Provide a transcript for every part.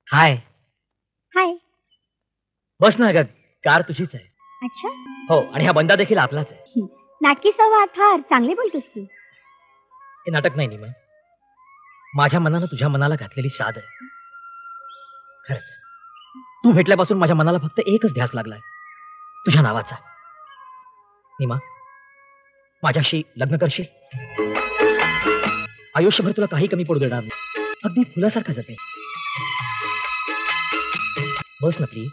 हाय. हाय. बस ना ग, कार तुझीच आहे. अच्छा. हो, आणि हा बंदा देखील आपलाच आहे. नाटकी संवाद फार चांगले बोलतोस तू. हे नाटक नाही निमा, माझ्या मनानं तुझ्या मनाला घातलेली साध आहे. खरंच तू भेटल्यापासून माझ्या मनाला फक्त एकच ध्यास लागलाय, तुझ्या नावाचा. निमा, माझ्याशी लग्न करशील? आयुष्यभर तुला काही कमी पडू देणार नाही, अगदी फुलासारखा जपे. बस ना प्लीज.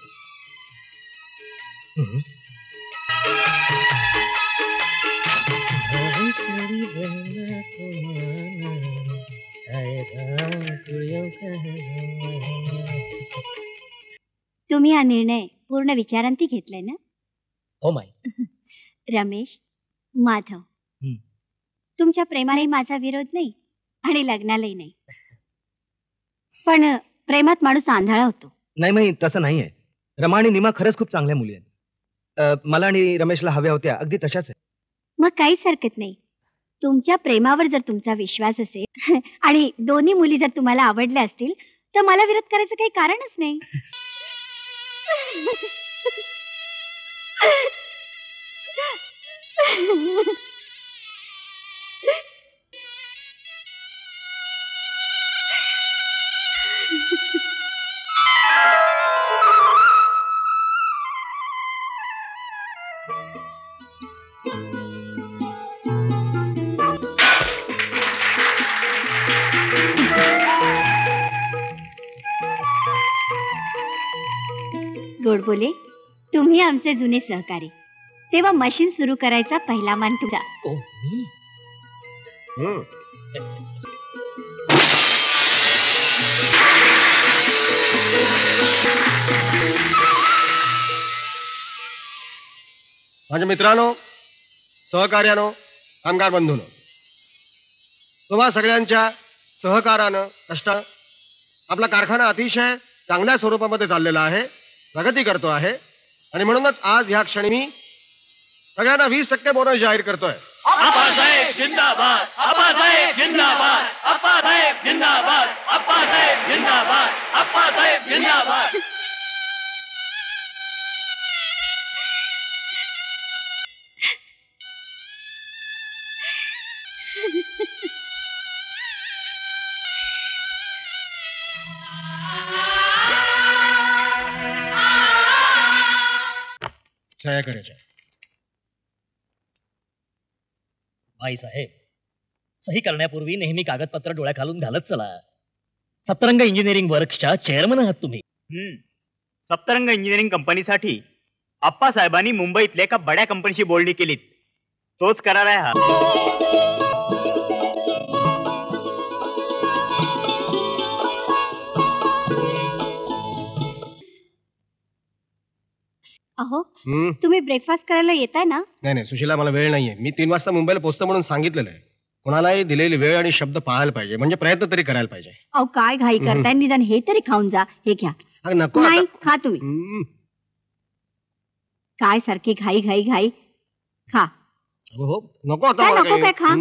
तुम्ही हा निर्णय पूर्ण विचारांती घेतलाय ना? हो माई. रमेश, माधव, तुमच्या प्रेमालाही माझा विरोध नाही आणि लग्नालाही नाही. पण प्रेमात माणूस आंधळा होतो. नाही माई, तसं नाहीये. रमा आणि निमा खरंच खूप चांगल्या मुली आहेत. मला आणि रमेशला हव्या होत्या अगदी तशाच आहे. मग काहीच हरकत नाही. तुमच्या प्रेमावर जर तुमचा विश्वास असेल आणि दोन्ही मुली जर तुम्हाला आवडल्या असतील तर मला विरोध करायचं काही कारणच नाही. गोडबोले, तुम्ही आमचे जुने सहकारी. तेव्हा मशीन सुरू करायचा पहिला मान तुझा. माझ्या मित्रांनो, सहकार्यानो, कामगार बंधूंनो, तुम्हा सगळ्यांच्या सहकारानं कष्टानं आपला कारखाना अतिशय चांगल्या स्वरूपामध्ये चाललेला आहे, प्रगती करतो आहे. आणि म्हणूनच आज ह्या क्षणी मी सगळ्यांना 20% बोनस जाहीर करतोय. आप्पासाहेब जिंदाबाद, आप्पासाहेब जिंदाबाद, आप्पासाहेब जिंदाबाद, आप्पासाहेब जिंदाबाद, आप्पासाहेब जिंदाबाद. छाया करायच्या. भाई साहेब, सही करण्यापूर्वी नेहमी कागदपत्र डोळ्याखालून घालत चला. सप्तरंग इंजिनिअरिंग वर्क्सच्या चेअरमन आहात तुम्ही. सप्तरंग इंजिनिअरिंग कंपनीसाठी आप्पासाहेबांनी मुंबईतल्या एका बड्या कंपनीशी बोलणी केलीत. तोच करार आहे हा. अहो, तुम्ही ब्रेकफास्ट करायला येताय ना? नाही, सुशीला, मला वेळ नाहीये. मी 3 वाजता मुंबईला पोहोचतो म्हणून सांगितलेलं आहे. कोणालाही दिलेली वेळ आणि शब्द पाळायला पाहिजे, म्हणजे प्रयत्न तरी करायला पाहिजे. अहो, काय घाई करताय? निदान हे तरी खाऊन जा. हे घ्या. नको. नाही, खा तुम्ही. काय सारखी घाई घाई घाई. खा. हो, नको आता. नको काय? खा.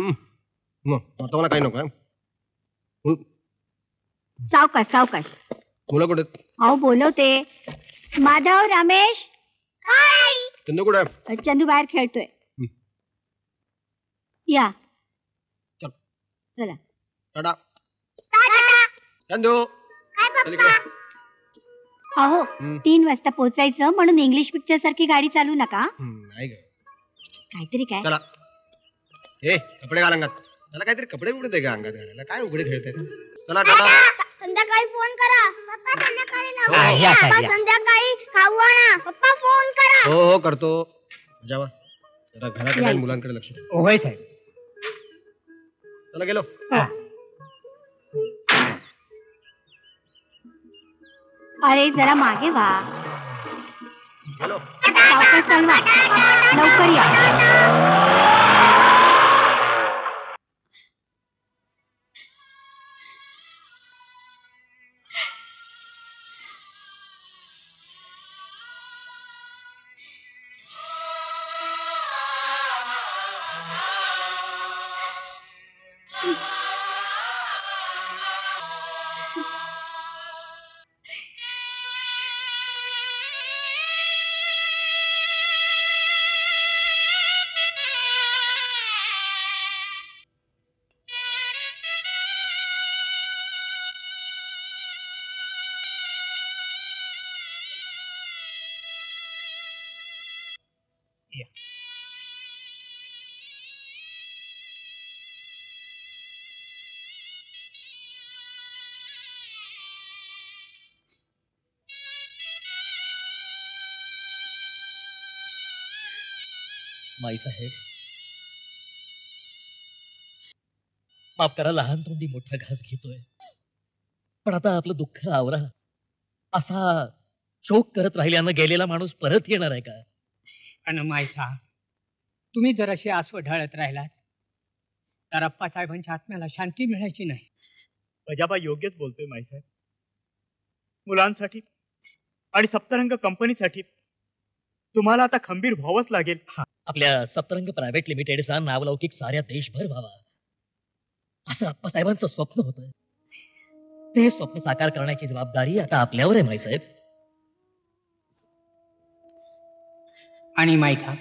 आता मला काही नको. सावकाश सावकाश. मुलं कुठे? अहो, बोलवते. माधव, रमेश. चंदू कुठे? चंदू बाहेर खेळतोय. या चला. टाटा. चंदू. अहो, 3 वाजता पोहोचायचं म्हणून इंग्लिश पिक्चर सारखी गाडी चालू नका. नाही ग, काहीतरी काय. चला. कपडे घाल अंगात. त्याला काहीतरी कपडे बिपडे दे का अंगात घालायला. काय उघडे खेळते. चला टाटा. संध्याकाळी फोन करा. पप्पा संध्याकाळी संध्याकाळी खाऊ आणा. पप्पा फोन करा. हो करतो. जावा जरा घराकडे आणि मुलांकडे लक्ष द्या. होय साहेब. चला गेलो. अरे जरा मागे वा. गेलो. सावकाश चालवा. लवकर या. माईसाहेब, माफ करा, लहान तोंडी मोठा घास घेतोय, पण आता आपलं दुःख आवरा. असा शोक करत राहिल्यानं गेलेला माणूस परत येणार आहे का? आणि मायसा, तुम्ही जर अशी आसव ढाळत राहिलात तर अप्पासाहेबांच्या आत्म्याला शांती मिळायची नाही. बजाबा योग्यच बोलतोय माईसाहेब. मुलांसाठी आणि सप्तरंग कंपनीसाठी तुम्हाला आता खंबीर व्हावंच लागेल. आपल्या सप्तरंग प्रायव्हेट लिमिटेडचा नावलौकिक साऱ्या देशभर व्हावा, असं अप्पासाहेबांचं स्वप्न होतं. ते स्वप्न साकार करण्याची जबाबदारी आता आपल्यावर आहे माईसाहेब. आणि मायसा,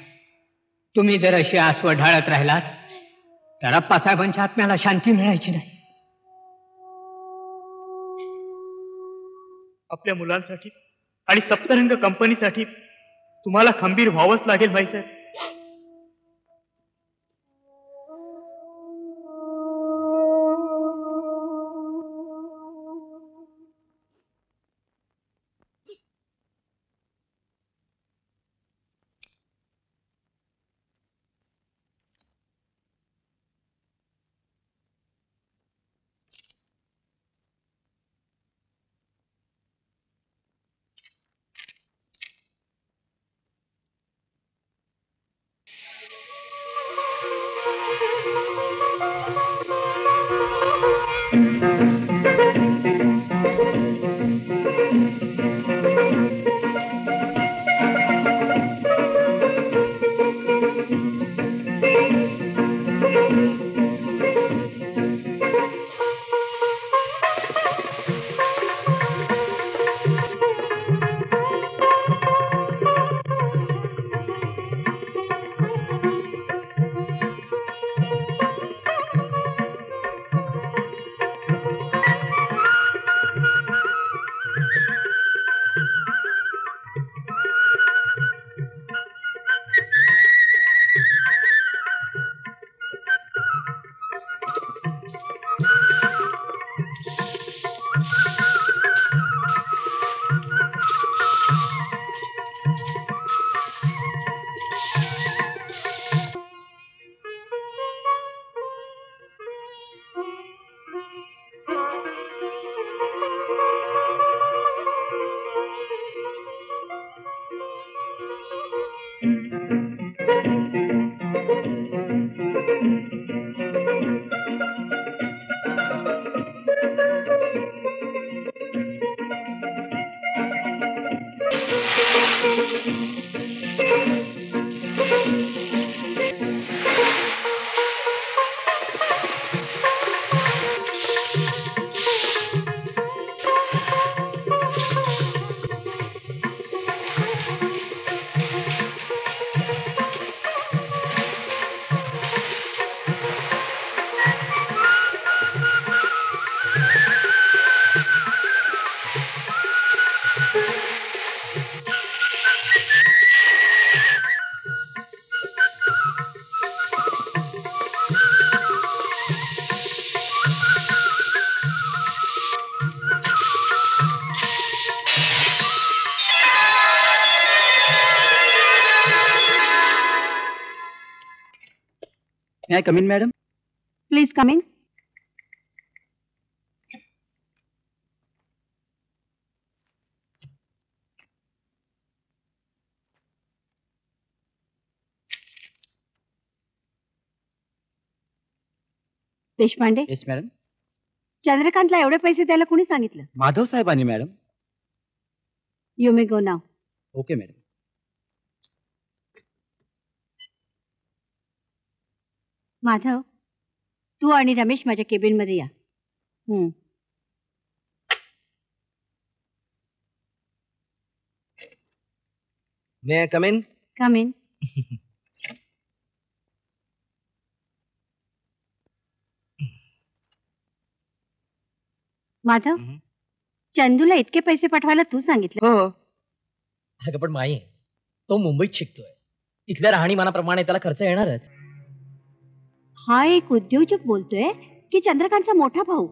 तुम्ही जर अशी आसव ढाळत राहिलात तर अप्पासाहेबांच्या आत्म्याला शांती मिळायची नाही. आपल्या मुलांसाठी आणि सप्तरंग कंपनीसाठी तुम्हाला खंबीर व्हावंच लागेल माईसाहेब. May I come in, madam? Please come in. Deshpande, Yes, madam. चंद्रकांतला एवढे पैसे द्यायला कुणी सांगितलं? माधव साहेबांनी, madam. You may go now. Okay, madam. Madhav, तू आणि रमेश माझ्या केबिन मध्ये या. May I come in? Come in. Madhav, चंदूला इतके पैसे पाठवायला तू सांगितले? हो. अगं पण माई, तो मुंबईत शिकतोय, इथल्या राहणीमानाप्रमाणे त्याला खर्च येणारच. हा एक उद्योजक बोलतोय की चंद्रकांतचा मोठा भाऊ.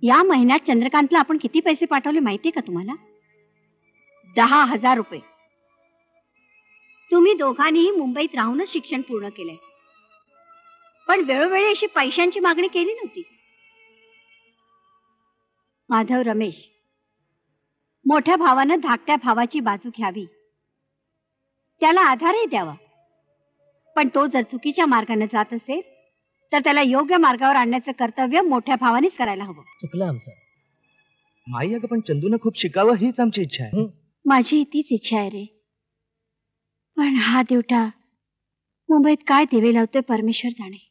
या महिन्यात चंद्रकांतला आपण किती पैसे पाठवले माहितीये का तुम्हाला? 10,000 रुपये. तुम्ही दोघांनीही मुंबईत राहूनच शिक्षण पूर्ण केलंय, पण वेळोवेळी अशी पैशांची मागणी केली नव्हती. माधव, रमेश, मोठ्या भावानं धाकट्या भावाची बाजू घ्यावी, त्याला आधारही द्यावा. पण तो जर चुकीच्या मार्गाने जात असेल तर त्याला योग्य मार्गावर आणण्याचं कर्तव्य मोठ्या भावानेच करायला हवं. चुकलं आमचं. माई, अगं पण चंदूनं खूप शिकावं हीच आमची इच्छा आहे. माझी तीच इच्छा आहे रे. पण हा देवटा मुंबईत काय दिवे लावतोय परमेश्वर जाणे.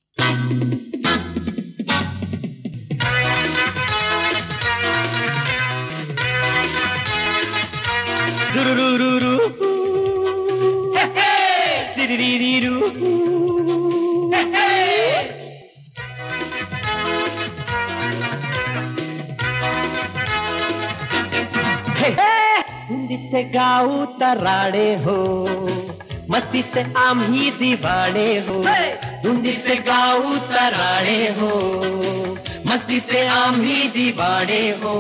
धुंदीचे गाऊ तराडे हो, मस्तीचे आम्ही दिवाणे हो. धुंदीचे गाऊ तराडे हो, मस्तीचे आम्ही दिवाणे हो.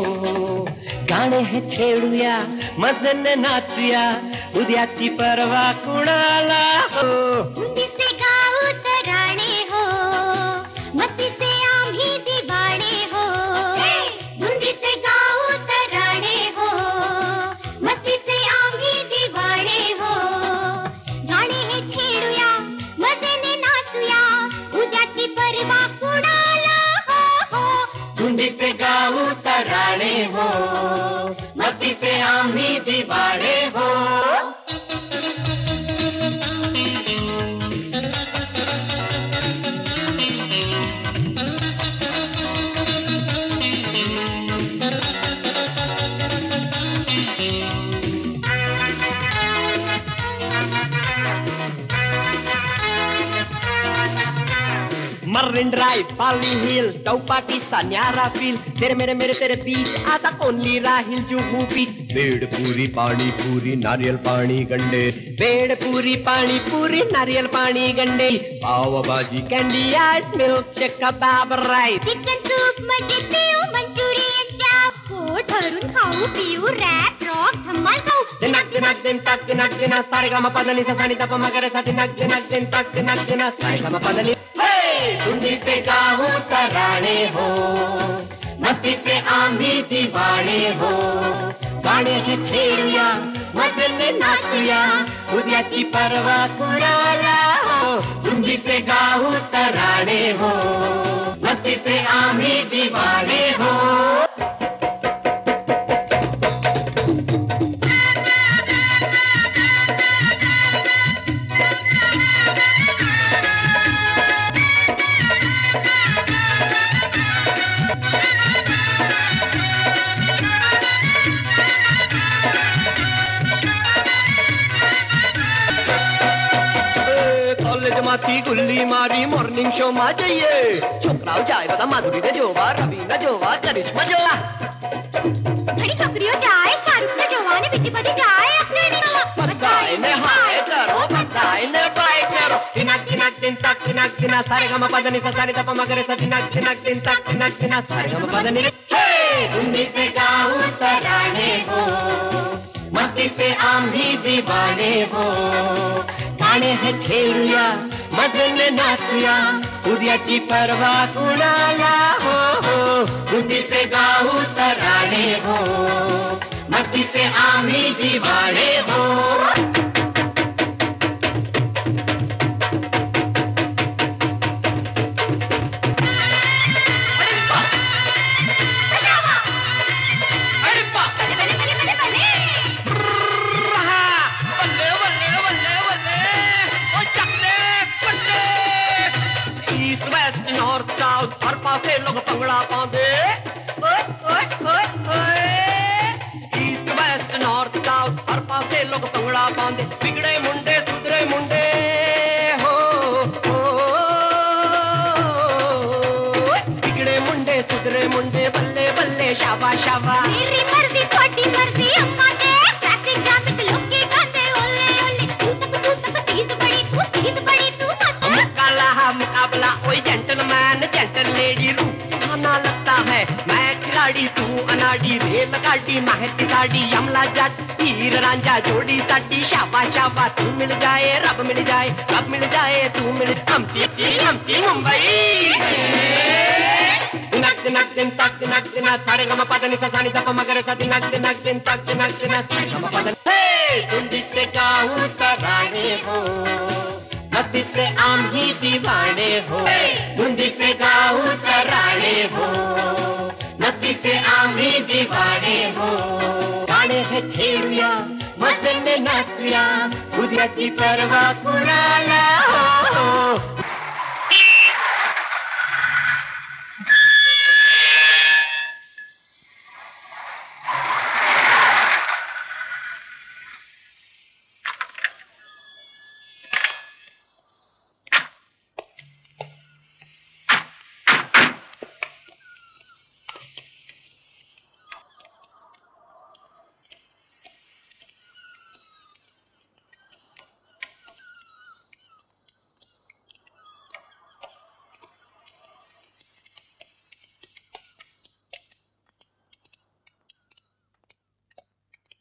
गाणे हे छेडूया, मजने नाचूया, उद्याची परवा कुणाला हो. धुंदीचे गाऊ तराणे हो, मस्तीचे आम्ही दिवाणे हो. धुंदीचे गाऊ तराणे हो, मस्तीचे आम्ही दिवाणे हो. गाणे हे छेडूया, मजेने नाचूया, उद्याची परवा कुणाला हो. धुंदीचे गाऊ तराणे हो, मस्तीचे आम्ही दिवाणे हो. मरीन ड्राइव, पाली हिल, चौपाटीचा न्यारा फील, तेरे मेरे मेरे तेरे बीच, आता कोणली राहील जुहू बीच. बेडपुरी, पाणीपुरी, नारियल पाणी गंडे. बेडपुरी, पाणीपुरी, नारियल पाणी गंडे. पावभाजी, कॅन्डी आइस, मिल्क शेक, कबाब राईस. चिकन सूप, मजे पिऊ, मंचुरियन चाव, पोट भरून खाऊ पिऊ, रॅप रॉक धम्माल खाऊ. दिनाक दिनाक दिन ताक दिनाक दिना, सारेगामा पदनी ससानी तप मगरे साठी नाक दिनाक दिन ताक दिनाक दिना, सारेगामा पदनी. धुंदीचे गाऊ तराणे हो, मस्तीचे आम्ही दिवाणे हो. गाणे हे छेडूया, मजेने नाचूया, उद्याची परवा कुणाला हो. धुंदीचे गाऊ तराणे हो, मस्तीचे आम्ही दिवाणे हो. माथी गुल्ली मारी मॉर्निंग शो में जाइए. छोकराओ जाए बता, माधुरी ने जोवा, रवि ने जोवा, करिश्मा जोवा. घड़ी छोकरियों जाए, शाहरुख ने जोवा ने बिची बदी जाए, अपने पताए ने हाय करो, पताए ने बाय करो. दिनाक दिनाक दिन तक दिनाक दिना, सारेगामा पदनी ससानी तप मगरे सा. दिनाक दिनाक दिन तक दिनाक दिना, सारेगामा पदनी. हे धुंदीचे गाऊ तराणे हो, मस्तीचे आम्ही दिवाणे हो. गाणे हे छेडूया, मजेने नाचूया, उद्याची परवा कुणाला हो. धुंदीचे गाऊ तराणे हो, मस्तीचे आम्ही दिवाणे हो. नॉर्थ साउथ हर पासे लोग पंगड़ा पांदे. ईस्ट वेस्ट नॉर्थ साउथ हर पासे लोग पंगड़ा पांदे. बिगड़े मुंडे सुधरे मुंडे हो, बिगड़े मुंडे सुधरे मुंडे, बल्ले बल्ले शाबा शाबा. मेरी मर्जी छोटी मर्जी अम्मा दे, ट्रैफिक जाम में लोग के गाते ओले ओले. लेडी रूप सुहाना लगता है मैं खिलाड़ी तू अनाड़ी रेल गाड़ी माहेरची साडी यमला जाट हीर रांझा जोडी साठी शाबा शाबा तू मिल जाए रब मिल जाए तू मिल आमची मुंबई नक नक दिन तक नक दिन सारे गम पदनी ससानी तप मगर सती नक दिन तक नक दिन सारे गम पदनी हे तुम जिससे गाऊं तराने हो मस्ती से आम ही दीवाने हो धुंधी से गाऊं तराने हो मस्ती से आम ही दीवाने हो गाणे हे छेडूया मजेने नाचूया उद्याची परवा कुणाला हो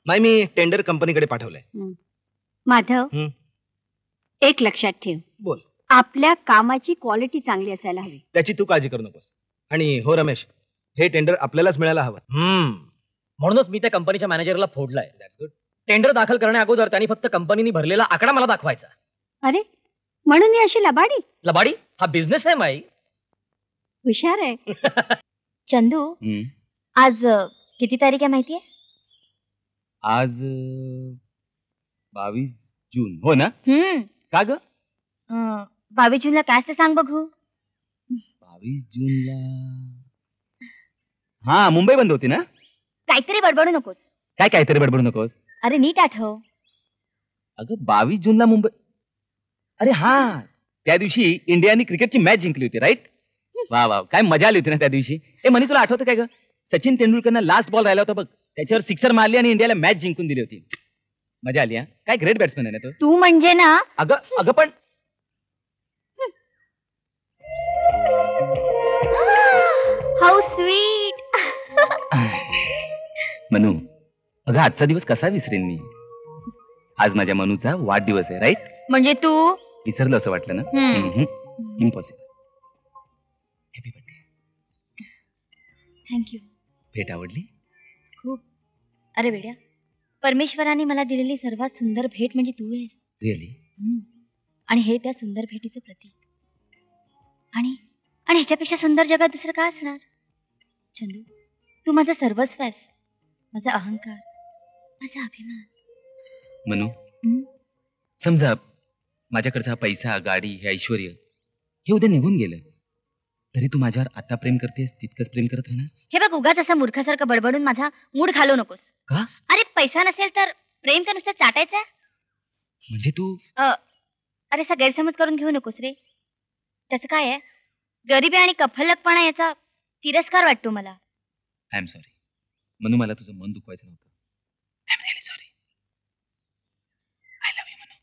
माई मी टेंडर कंपनीकडे पाठवलंय. माधव हं. एक लक्षात ठेव. बोल. आपल्या कामाची क्वालिटी चांगली असायला हवी. त्याची तू काळजी करू नकोस. आणि हो रमेश, हे टेंडर आपल्यालाच मिळायला हवं. म्हणूनच मी त्या कंपनीच्या मॅनेजरला फोडलाय. टेंडर दाखल करण्या अगोदर त्यांनी फक्त कंपनीने भरलेला आकडा मला दाखवायचा. अरे म्हणून ही अशी लबाडी. लबाडी हा बिझनेस आहे माई. हुशार आहे. चंदू आज किती तारीख आहे माहितीये? आज 22 जून हो ना? का ग? 22 जूनला काय असते सांग बघू. 22 जूनला हा मुंबई बंद होती ना? काहीतरी बडबडू नकोस. काय काहीतरी बडबडू नकोस. अरे नीट आठव. अगं 22 जूनला मुंबई. अरे हा त्या दिवशी इंडियाने क्रिकेटची मॅच जिंकली होती राईट. वा वा काय मजा आली होती ना त्या दिवशी. ए म्हणे तुला आठवतं काय ग? सचिन तेंडुलकरनं लास्ट बॉल राहिला होता बघ, त्याच्यावर सिक्सर मारली आणि इंडियाला मॅच जिंकून दिली होती. मजा आली. हा काय ग्रेट बॅट्समॅन आहे ना तो. तू म्हणजे ना. अगं पण हाऊ स्वीट. मनू अगं आजचा दिवस कसा विसरेन मी. आज माझ्या मनूचा वाढदिवस आहे राईट. म्हणजे तू विसरलं असं वाटलं ना. इम्पॉसिबल. Happy birthday. थँक्यू. भेट आवडली खूप. अरे बेड्या, परमेश्वराने मला दिलेली सर्वात सुंदर भेट म्हणजे तू आहेस. रिअली. आणि हे त्या सुंदर भेटीचं प्रतीक. आणि ह्याच्यापेक्षा सुंदर जगात दुसरं काय असणार. चंदू तू माझं सर्वस्व आहेस, माझा अहंकार, माझा अभिमान. मनू समजा माझ्याकडचा पैसा, गाडी, हे ऐश्वर हे उद्या निघून गेलं तरी तू माझ्यावर आता प्रेम करतेस तितकंच प्रेम करत राहणार. हे बघ उगाच असं मूर्खासारखं बडबडून माझा मूड घालवू नकोस. का? अरे पैसा नसेल तर प्रेम का नुसतं चाटायचं. म्हणजे तू अरे असा गैरसमज करून घेऊ नकोस रे. त्याचं काय आहे, गरिबी आणि कफल्लकपणा याचा तिरस्कार वाटतो मला. आय एम सॉरी मनू, मला तुझं मन दुखवायचं नव्हतं. I am really sorry. I love you Manu.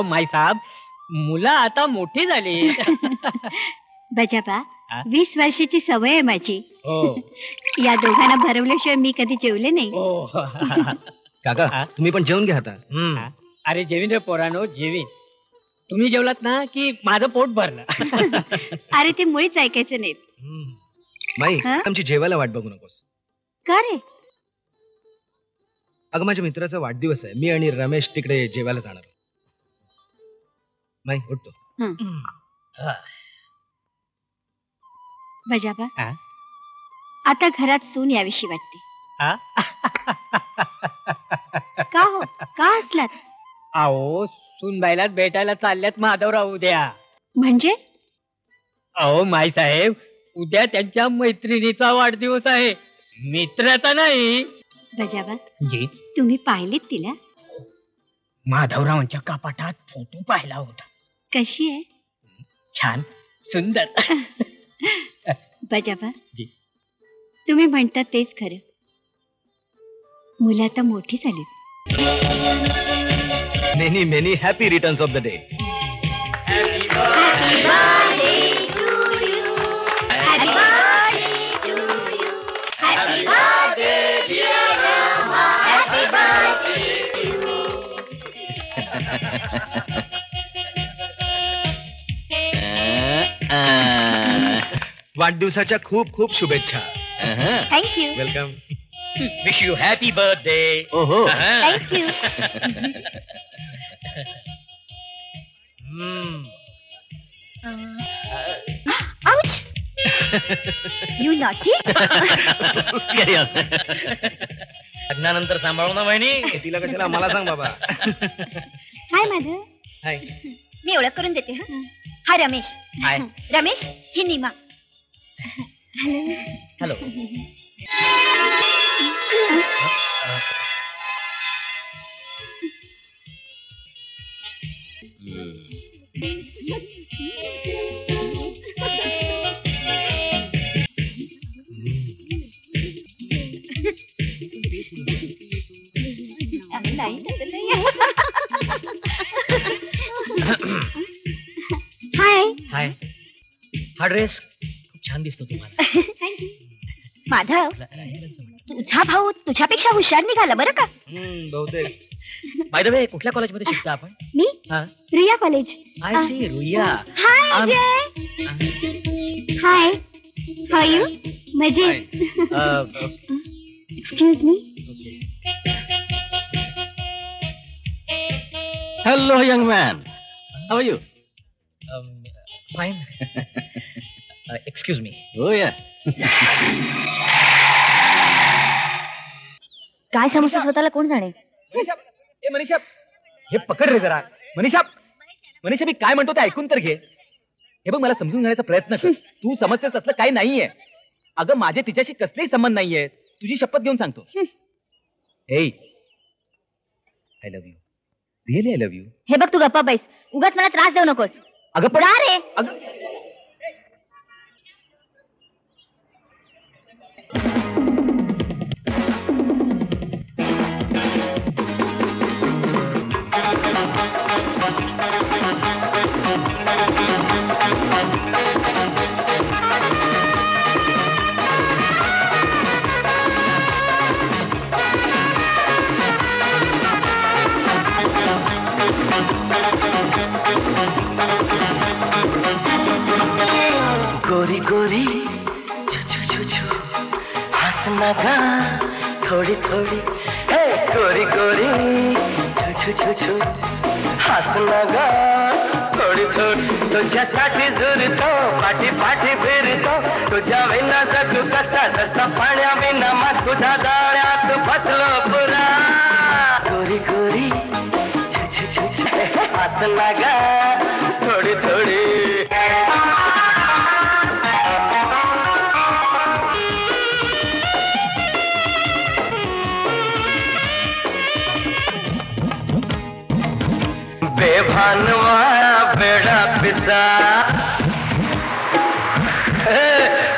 माई साहेब, मुलं आता मोठी झाली. बजाबा 20 वर्षाची सवय आहे माझी. या दोघांना भरवल्याशिवाय मी कधी जेवले नाही. काका तुम्ही पण जेवून घ्या आता. अरे जेवीन रे पोरानो, जेवीन. तुम्ही जेवलात ना की माझं पोट भरलं. अरे ते मुळीच ऐकायचं नाहीत. माई आमची जेवायला वाट बघू नकोस. का रे? अगं माझ्या मित्राचा वाढदिवस आहे. मी आणि रमेश तिकडे जेवायला जाणार. माई उठतो. बजाबा आता घरात सून याविषयी वाटते. का हो, का हसलात? अहो सूनबाईलाच भेटायला चालल्यात माधवराव उद्या. म्हणजे? अहो माई साहेब, उद्या त्यांच्या मैत्रिणीचा वाढदिवस आहे, मित्राचा नाही. बजाबा जी तुम्ही पाहिलीत तिला? माधवरावांच्या कपाटात फोटो पाहिला होता. कशी आहे? छान, सुंदर. बजाबा जी तुम्ही म्हणतात तेच खरं. मुलं आता मोठी झाली. Many many happy returns of the day. वाढदिवसाच्या खूप खूप शुभेच्छा. Thank you. Welcome. Wish you happy birthday. ओहो. थँक्यू. आउच. You naughty. लग्नानंतर सांभाळू ना बहिणी. तिला कशाला मला सांग बाबा. हाय माधव. हाय. मी ओळख करून देते. हा रमेश. हाय. रमेश ही नीमा. हॅलो. हाय. हाय. हा ड्रेस खूप छान दिसतो तुम्हाला. माधव तुझा भाऊ तुझ्यापेक्षा हुशार निघाला बरं का. बहुतेक. बाय द वे कुठल्या कॉलेजमध्ये शिकता आपण? मी हा. Ruia college. I see Ruia. Hi Ajay. Hi. Hi you. मजेत. Excuse me. Hello young man, how are you? Fine. Excuse me. हो या. काय समजतं स्वतःला कोण जाणे. मनीषा, हे पकड रे जरा. मनीषा, मनीषा मी काय म्हणतो ते ऐकून तर घे. हे बघ, मला समजून घेण्याचा प्रयत्न कर. तू समजतेस असलं काही नाहीये. अगं माझे तिच्याशी कसलेही संबंध नाहीये. तुझी शपथ घेऊन सांगतो. हे I love you. Really I love you. हे बघ, तू गप्पा बैस. उगाच मला त्रास देऊ नकोस. अगं पण जा रे. गोरी गोरी छू छू छू छू हंसना गा थोड़ी थोड़ी. हे गोरी गोरी छू छू छू छू हंसना गा थोडी थोडी. तुझ्यासाठी झुरतो पाठी पाठी फिरतो. तुझ्या विना जगू कसा जसा पाण्या विना मग तुझ्या जाळ्यात फसलो पुरा. गोरी गोरी छू छू छू छू हंसना गा थोडी थोडी. बेभानवारा बेड़ा पिसा.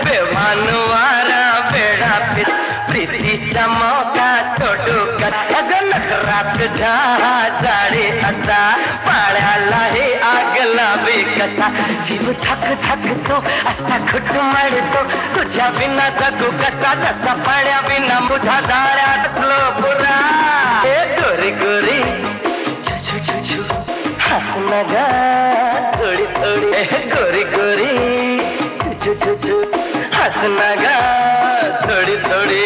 बेभानवारा बेड़ा पिस. प्रीतीचा मौका सोडू का. अगं नखरात साडी असा पाळ्याला हे आग लावे कसा. जीव थक थकतो असा घुटमळतो. तुझ्या विना जगू कसा जसा पाण्या विना मुझ्या जाळ्यात असलो पुरा. गोरी गोरी छू छू छू हंसना गा थोडी थोडी. गोरी गोरी छू छू छू छू हंसना गा थोडी थोडी.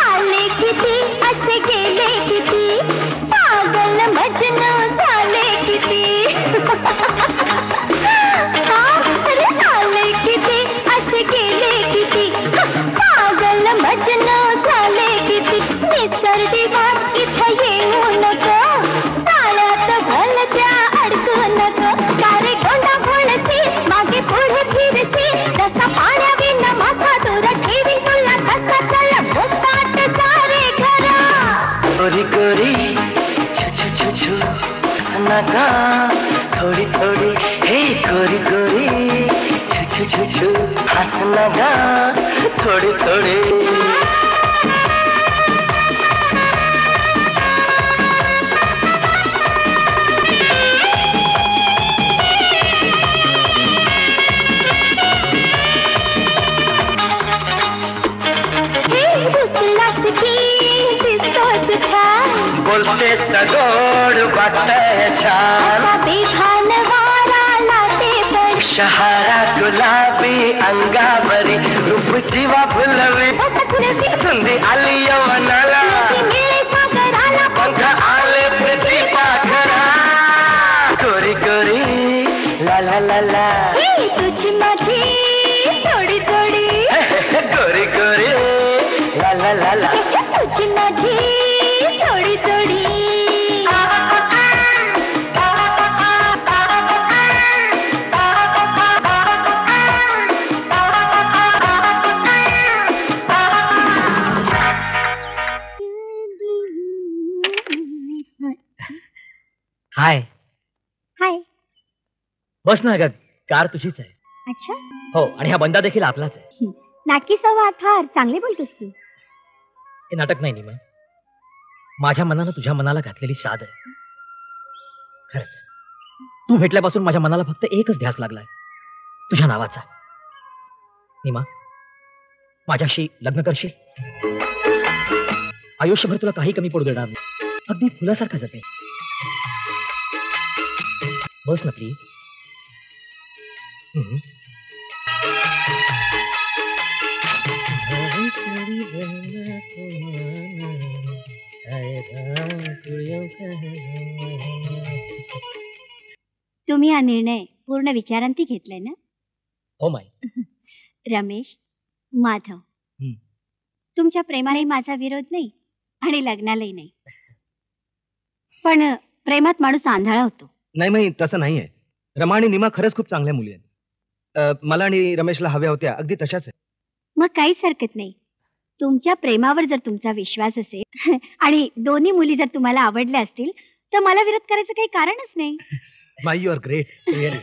आले किती असे गेले किती पागल मजनू झाले किती. आले किती असे गेले किती पागल मजनू झाले किती. निसर्डी वाट इथं येऊ नको. चाळ्यात भलत्या अडकू नको. कारे गोंडा भोळसी मागे पुढे फिरसी. तसा पाण्या विना मासा दूर ठेवी तुला कसा चल भोकाट सारे घरा. गोरी गोरी छू छू छू छू हंसना गा थोडी थोडी. हे गोरी गोरी छू छू छू छू हंसना गा थोडी थोडी बोलते सगोड वाटतंय छान बेभान वारा लाटे पर शहारा गुलाबी अंगावरी रूप जीवा फुलवी धुंदी आली यवनाला पंख आले प्रीती पाखरा गोरी गोरी ला ला ला ला तुझी माझी थोडी थोडी गोरी गोरी ला ला ला ला तुझी माझी थोडी थोडी हाय हाय. बस ना ग, कार तुझीच आहे. अच्छा, हो, आणि हा बंदा देखील आपलाच आहे. नाटकी संवाद फार चांगले बोलतोस तू. हे नाटक नाही निमा, माझ्या मनानं तुझ्या मनाला घातलेली साद आहे. खरंच तू भेटल्यापासून माझ्या मनाला फक्त एकच ध्यास लागलाय, तुझ्या नावाचा. निमा, माझ्याशी लग्न करशील? आयुष्यभर तुला काही कमी पडू देणार नाही, अगदी फुलासारखा जपेल. बस ना प्लीज. तुम्ही हा निर्णय पूर्ण विचारांती घेतलाय ना? हो माई. रमेश, माधव, तुमच्या प्रेमालाही माझा विरोध नाही आणि लग्नालाही नाही, पण प्रेमात माणूस आंधळा होतो. नाही माई, तसं नाहीये. रमा आणि निमा खरंच खूप चांगल्या मुली आहेत. मला आणि रमेशला हव्या होत्या अगदी तशाच आहे. मग काहीच हरकत नाही. तुमच्या प्रेमावर जर तुमचा विश्वास असेल आणि दोन्ही मुली जर तुम्हाला आवडल्या असतील तर मला विरोध करायचं काही कारणच नाही. माई, यू आर ग्रेट. रिअली.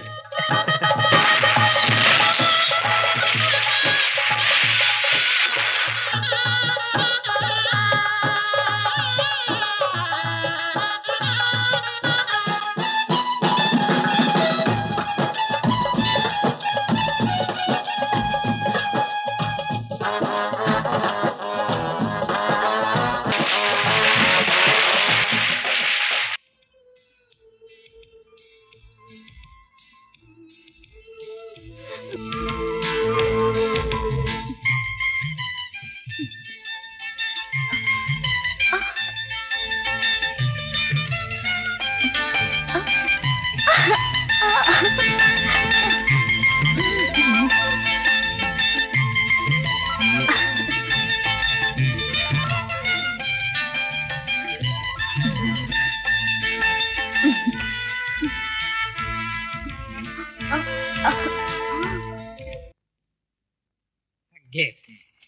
घे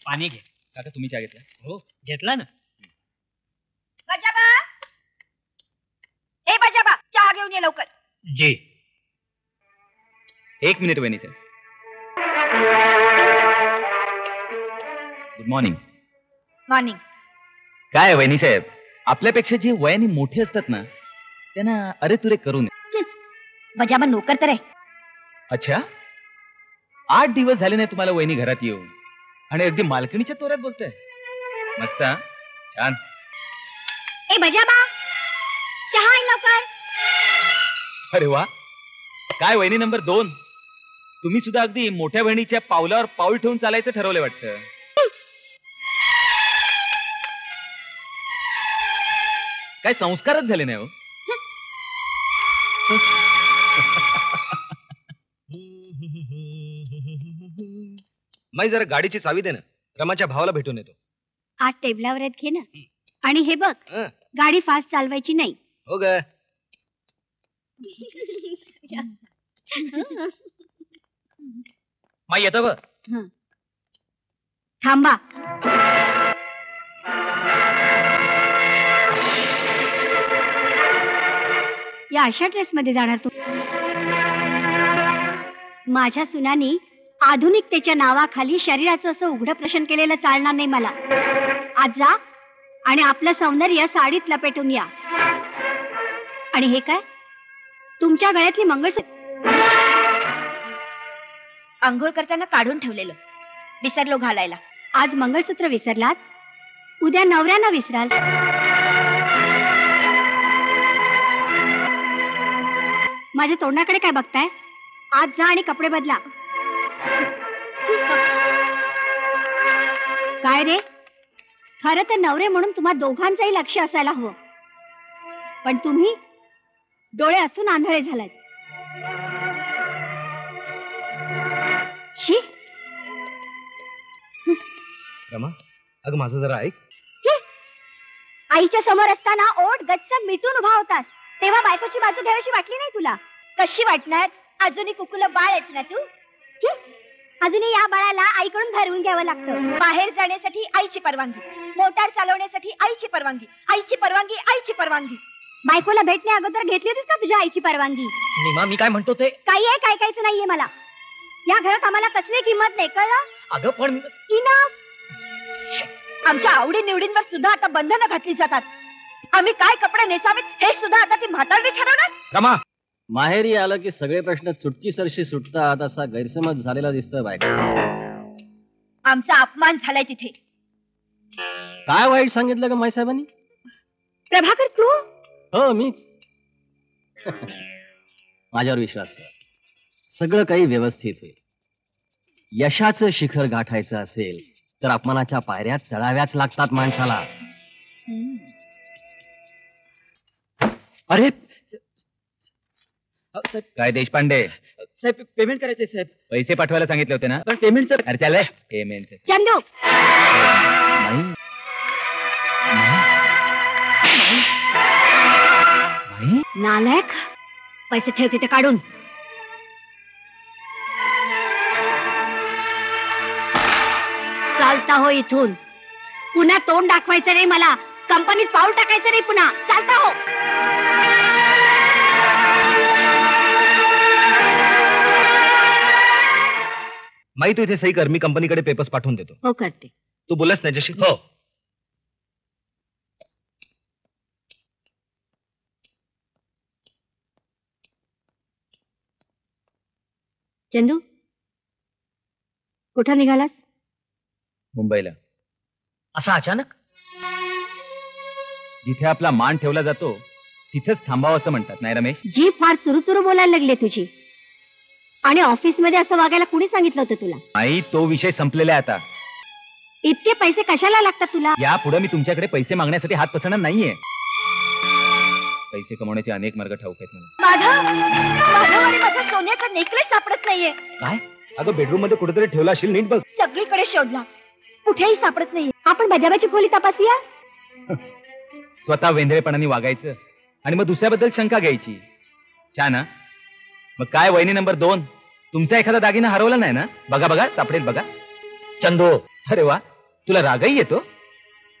पाणी घे. काका तुम्ही चहा घेतला? हो, घेतला ना. बजाबा, ए बजाबा, चहा घेऊन ये लवकर. जी. एक मिनिट वहिनी साहेब. Good morning. मॉर्निंग. काय वहिनी साहेब, आपल्यापेक्षा जे वयाने मोठे असतात ना त्यांना अरे तुरे करू नये. बजाबा नोकर तर आहे. अच्छा, 8 दिवस झाले नाही तुम्हाला वहिनी घरात येऊन आणि अगदी मालकिणीच्या तोऱ्यात बोलताय. मस्त हा? छान. ए बजाबा, चहा आण लवकर. अरे वा, काय वहिनी नंबर 2, तुम्ही सुद्धा अगदी मोठ्या बहिणीच्या पावलावर पाऊल ठेवून चालायचं ठरवलं वाटतं. काय संस्कारच झाले नाही हो. माई, जरा गाडीची चावी दे ना, रमाच्या भावाला भेटून येतो. आत टेबलावर आहेत, घे ना. आणि हे बघ, हं. गाडी फास्ट चालवायची नाही. हो ग. माई येतं बघ. थांबा. या अशा ड्रेस मध्ये जाणार तू? माझ्या सुनानी आधुनिकतेच्या नावाखाली शरीराचं असं उघडं प्रशन केलेलं चालणार नाही मला. आज जा आणि आपलं सौंदर्य साडीत लपेटून या. आणि हे काय, तुमच्या गळ्यातली मंगळसूत्र आंघोळ करताना काढून ठेवलेलं, विसरलो घालायला. आज मंगळसूत्र विसरलात, उद्या नवऱ्यांना विसराल. माझ्या तोंडाकडे काय बघताय? आज जा आणि कपडे बदला. काय रे, खरं तर नवरे म्हणून तुम्हा दोघांचंही लक्ष असायला हवं, पण तुम्ही डोळे असून आंधळे झालात. शी. रमा, अगं माझं जरा ऐक. आईच्या समोर असताना ओठ गच्च मिटून उभा होतास, तेव्हा बायकोची बाजू घ्यावीशी वाटली नाही तुला? कशी वाटणार? अजूनही कुकुला बाळ आहेच ना तू. अजूनही या बाळाला आईकडून भरवून घ्यावं लागतं. बाहेर जाण्यासाठी आईची परवानगी, मोटार चालवण्यासाठी आईची परवानगी, आईची परवानगी, आईची परवानगी. बायकोला भेटण्या अगोदर घेतली होतीस का तुझ्या आईची परवानगी? नीमा, मी काय म्हणतो ते काही आहे, काय कायचं नाहीये मला. या घरात आम्हाला कसली किंमत नाही, कळलं? अगं पण इनफ. आमच्या आवडी निवडींवर सुद्धा आता बंधनं घातली जातात. आम्ही काय कपडे नेसावेत हे सुद्धा आता ती म्हातारडी ठरवणार. रमा, माहेरी आलं की सगळे प्रश्न चुटकीसरशी सुटतात असा गैरसमज झालेला दिसतोय बायकांचा. आमचा अपमान झालाय तिथे. काय वाईट सांगितलं का माईसाहेबांनी? प्रभाकर, तू? हो, मीच. माझ्यावर विश्वास ठेवा, सगळं काही व्यवस्थित होईल. यशाचं शिखर गाठायचं असेल तर अपमानाच्या पायऱ्या चढाव्याच लागतात माणसाला. अरे काय देशपांडे, साहेब पेमेंट करायचंय साहेब. पैसे पाठवायला सांगितले होते ना? पण पेमेंटचं. अरे चालय पेमेंट. चंदू, नालायक, पैसे ठेव तिथे काढून. चालता हो इथून. पुन्हा तोंड दाखवायचं नाही मला. कंपनीत पाऊल टाकायचं नाही पुन्हा. चालता हो. माई तू इथे सही कर, मी कंपनीकडे पेपर्स पाठवून देतो. हो, करते. तू बोलस त्याच्याशी? हो. चंदू, कुठं निघालास? मुंबईला. असा अचानक? जिथे आपला मान ठेवला जातो तिथेच थांबावं असं म्हणतात, नाही रमेश? जी फार चुरू बोलायला लागले तुझी. आणि ऑफिस मध्ये असं वागायला कुणी सांगितलं होतं तुला? आई, तो विषय संपलेला आहे आता. इतके पैसे कशाला लागतात तुला? या पुढे मी तुमच्याकडे पैसे मागण्यासाठी हात पसरणार नाहीये. पैसे कमवण्याचे अनेक मार्ग ठाऊक आहेत मला. माधव आणि माझा सोन्याचा नेकलेस सापडत नाहीये. काय? अगं बेडरूम मध्ये कुठेतरी ठेवला असेल, नीट बघ. सगळीकडे शोधला, कुठेही सापडत नाहीये. आपण बजाबाची खोली तपासूया. स्वतः वेंधळेपणाने वागायचं आणि मग दुसऱ्याबद्दल शंका घ्यायची. छान ना? मग काय, वहिनी नंबर 2, तुमचा एखादा दागिना हरवला नाही ना? बघा बघा, सापडेल बघा. चंदू, अरे वा, तुला रागही येतो?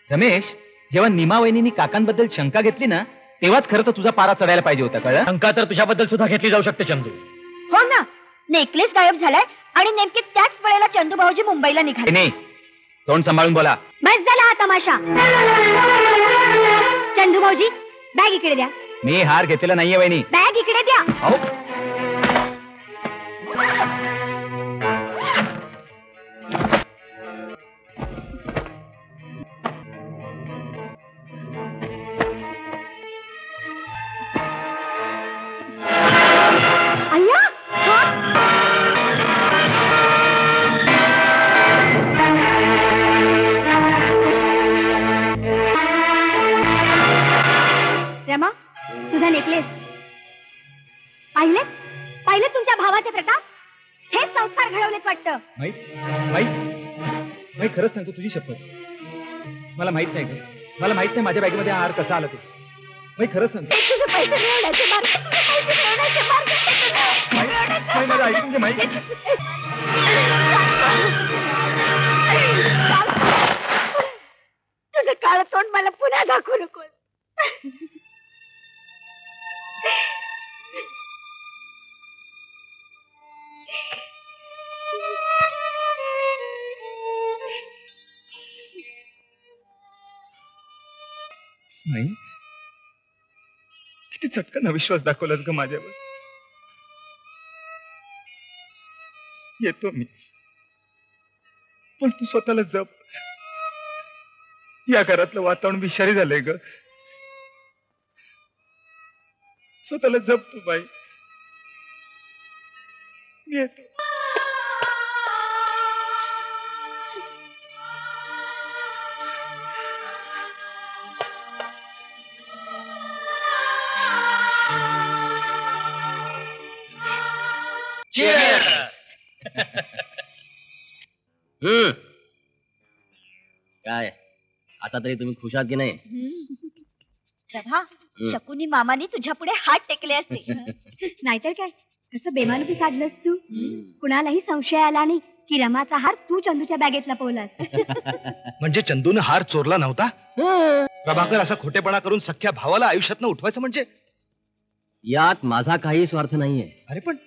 रमेश, जेव्हा नीमा वहिनींनी काकांबद्दल शंका घेतली ना, तेव्हाच खरं तर तुझा पारा चढायला पाहिजे होता, कळलं? शंका तर तुझ्याबद्दल सुद्धा घेतली जाऊ शकते चंदू. हो ना, नेकलेस गायब झालाय आणि नेमके त्याच वेळेला चंदू भाऊजी मुंबईला निघाले. नाही, तोंड सांभाळून बोला. बस झाला हा तमाशा. चंदू भाऊजी, बॅग इकडे द्या. मी हार घेतलेला नाहीये वहिनी. बॅग इकडे द्या. अहो, अय्या, हा? रमा, तुझा नेकलेस. पाहिले तुमच्या भावाचे प्रताप? हेच संस्कार घडवलेत वाटतं. माई खरंच सांगतो, तुझी शपथ, मला माहित नाही का? मला माहित नाही माझ्या बॅगेमध्ये हार कसा आला ते. माई खरंच सांगतो. तुझे पैसे मिळवण्याचे मार्ग, तुझे पैसे मिळवण्याचे मार्ग. माझं ऐकून घे माई. तुझं काळं तोंड मला पुन्हा दाखवू नकोस. नाही, किती चटकन अविश्वास दाखवलास ग माझ्यावर. येतो मी, पण तू स्वतःला जप. या घरातलं वातावरण विषारी झालंय ग. स्वतःला जप तू बाई. मी येतो. काय आता तरी तुम्ही खुश आहात की नाही? प्रभा, शकुनी मामाने तुझ्या पुढे हात टेकले असते. नाहीतर काय, कसं बेमालूपी साधलंस तू. कुणालाही संशय आला नाही की रमाचा हार तू चंदूच्या बॅगेत लपवलास. म्हणजे चंदूने हार चोरला नव्हता? प्रभाकर असा खोटेपणा करून सख्या भावाला आयुष्यातनं उठवायचं म्हणजे? यात माझा काही स्वार्थ नाहीये. अरे पण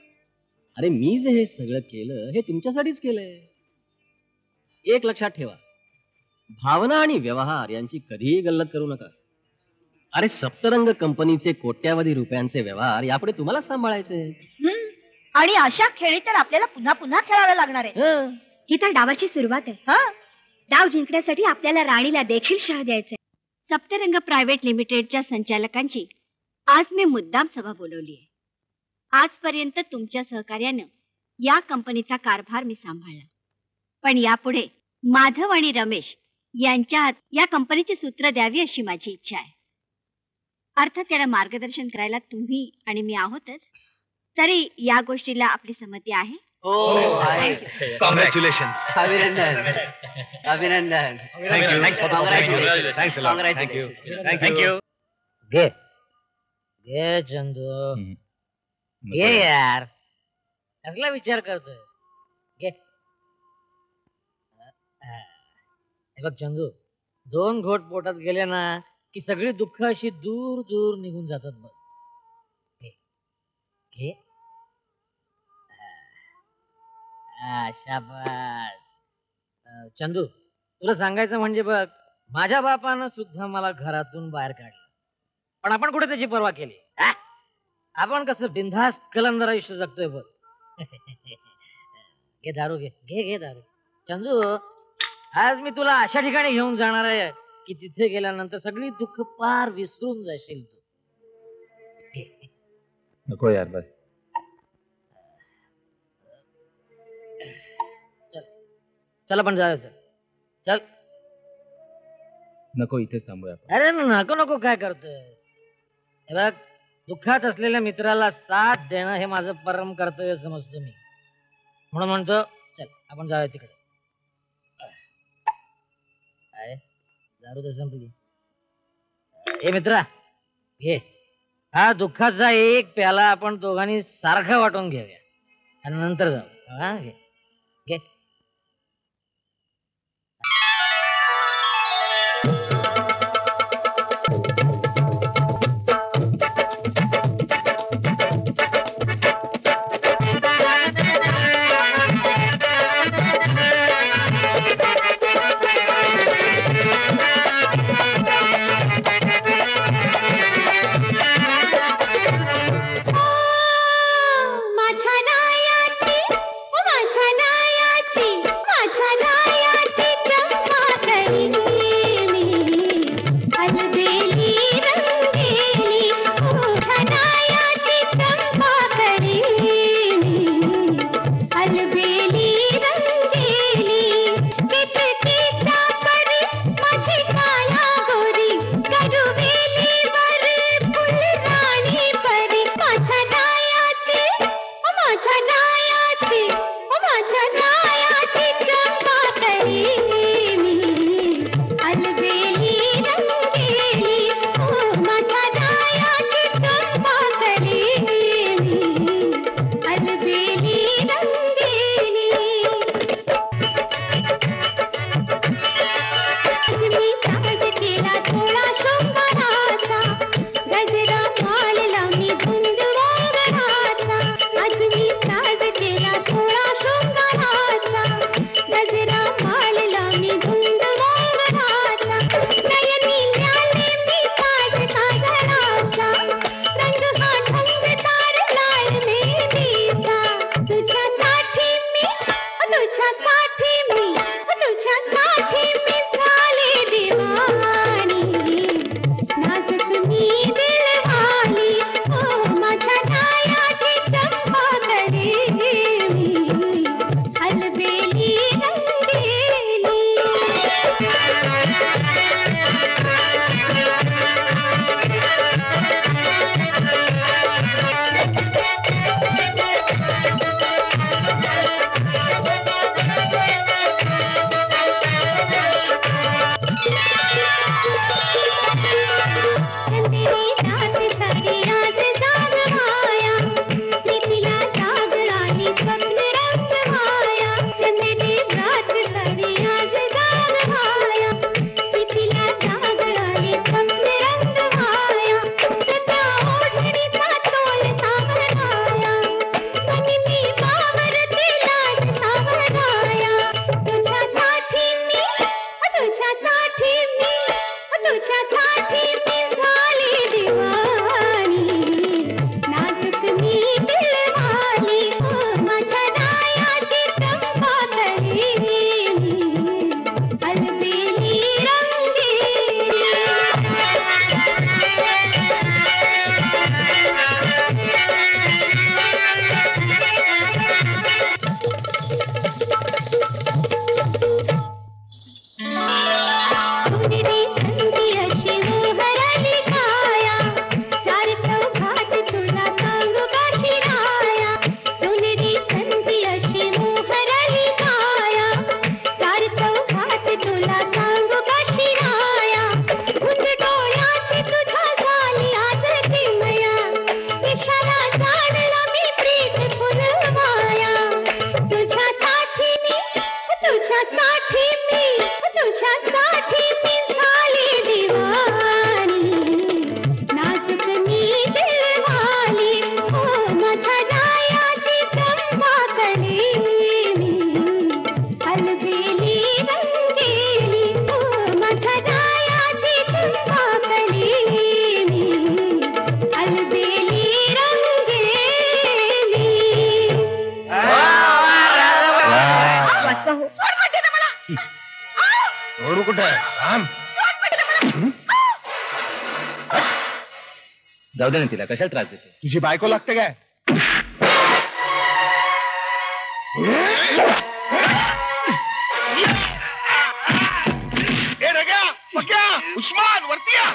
अरे मी जे हे सगळं केलं हे तुमच्यासाठीच केलंय. एक लक्षात ठेवा, भावना आणि व्यवहार यांची कधीही गल्लत करू नका. अरे सप्तरंग कंपनीचे कोट्यावधी रुपयांचे व्यवहार यापुढे तुम्हाला सांभाळायचे. आणि अशा खेळी तर आपल्याला पुन्हा पुन्हा खेळायला लागणार आहे. ही तर डावाची सुरुवात आहे. डाव जिंकण्यासाठी आपल्याला राणीला देखील शह द्यायचंय. सप्तरंग प्रायव्हेट लिमिटेडच्या संचालकांची आज मी मुद्दाम सभा बोलवली आहे. आजपर्यंत तुमच्या सहकार्यानं या कंपनीचा कारभार मी सांभाळला, पण यापुढे माधव आणि रमेश यांच्या हात या कंपनीची सूत्र द्यावी अशी माझी इच्छा आहे. अर्थात त्याला मार्गदर्शन करायला तुम्ही आणि मी आहोतच. तरी या गोष्टीला आपली संमती आहे? कॉंग्रॅच्युलेशन. अभिनंदन अभिनंदन. थँक्यू. घे घे चंदू, घे यार. कसला विचार करतोय? घे. हे बघ चंदू, 2 घोट पोटात गेले ना की सगळी दुःख अशी दूर दूर निघून जातात. बघ, घे घे. शाबास. चंदू, तुला सांगायचं म्हणजे बघ, माझ्या बापानं सुद्धा मला घरातून बाहेर काढलं, पण आपण कुठे त्याची पर्वा केली? आपण कसं बिनधास्त कलंदर आयुष्य जगतोय बघ. घे दारू, घे घे घे दारू. चंदू, आज मी तुला अशा ठिकाणी घेऊन जाणार आहे की तिथे गेल्यानंतर सगळी दुःख पार विसरून जाशील तू. नको यार, बस. चल आपण जायचं. चल. नको, इथेच थांबूया. अरे नको नको, काय करतोय? हे बघ, दुःखात असलेल्या मित्राला साथ देणं हे माझं परम कर्तव्य समजतो मी. म्हणून म्हणतो, चल आपण जाऊया तिकडे. काय दारू तर संपली. ए मित्रा, घे हा दुःखाचा एक प्याला. आपण दोघांनी सारखा वाटून घेऊया आणि नंतर जाऊ. हा घे घे. माझ्या नायाची जाऊ दे ना तिला, कशाला त्रास देते? तुझी बायको लागते काय? उस्मान वरती या.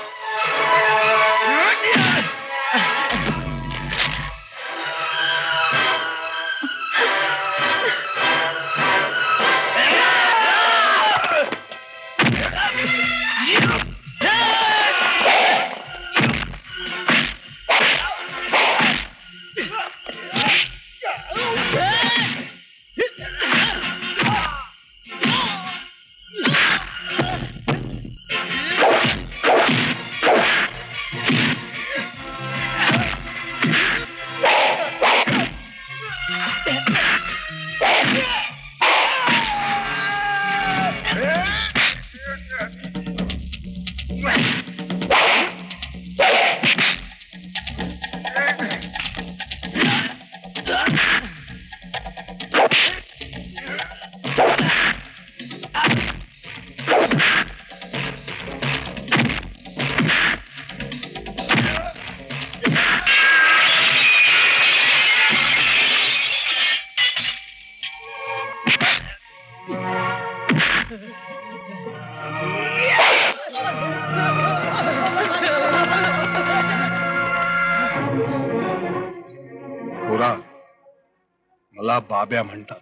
मला बाब्या म्हणतात.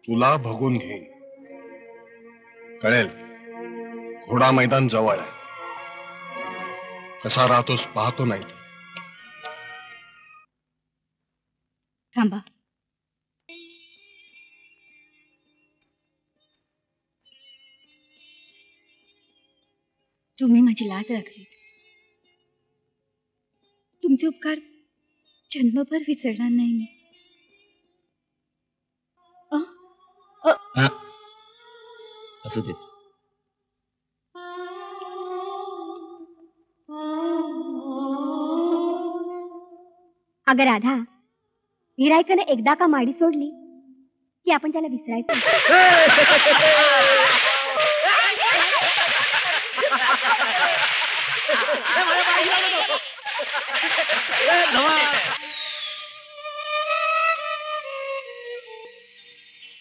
तुला बघून घेईन. कळेल, घोडा मैदान जवळ आहे. कसा राहतोस पाहतो नाही. थांबा. तुम्ही माझी लाज राखली. तुमचे उपकार जन्मभर विसरणार नाही मी. असू दे. अगं राधा, गिरायकाने एकदा का माडी सोडली की आपण त्याला विसरायचं.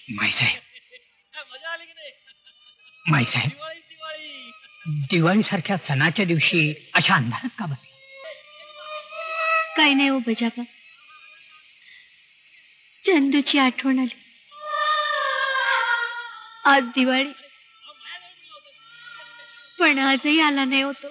माईसाहेब, माईसाहेब दिवाळी सारख्या सणाच्या दिवशी अशा अंधारात का बसला? काही नाही हो बजाबा, चंदूची आठवण आली. आज दिवाळी, पण आजही आला नाही होतो.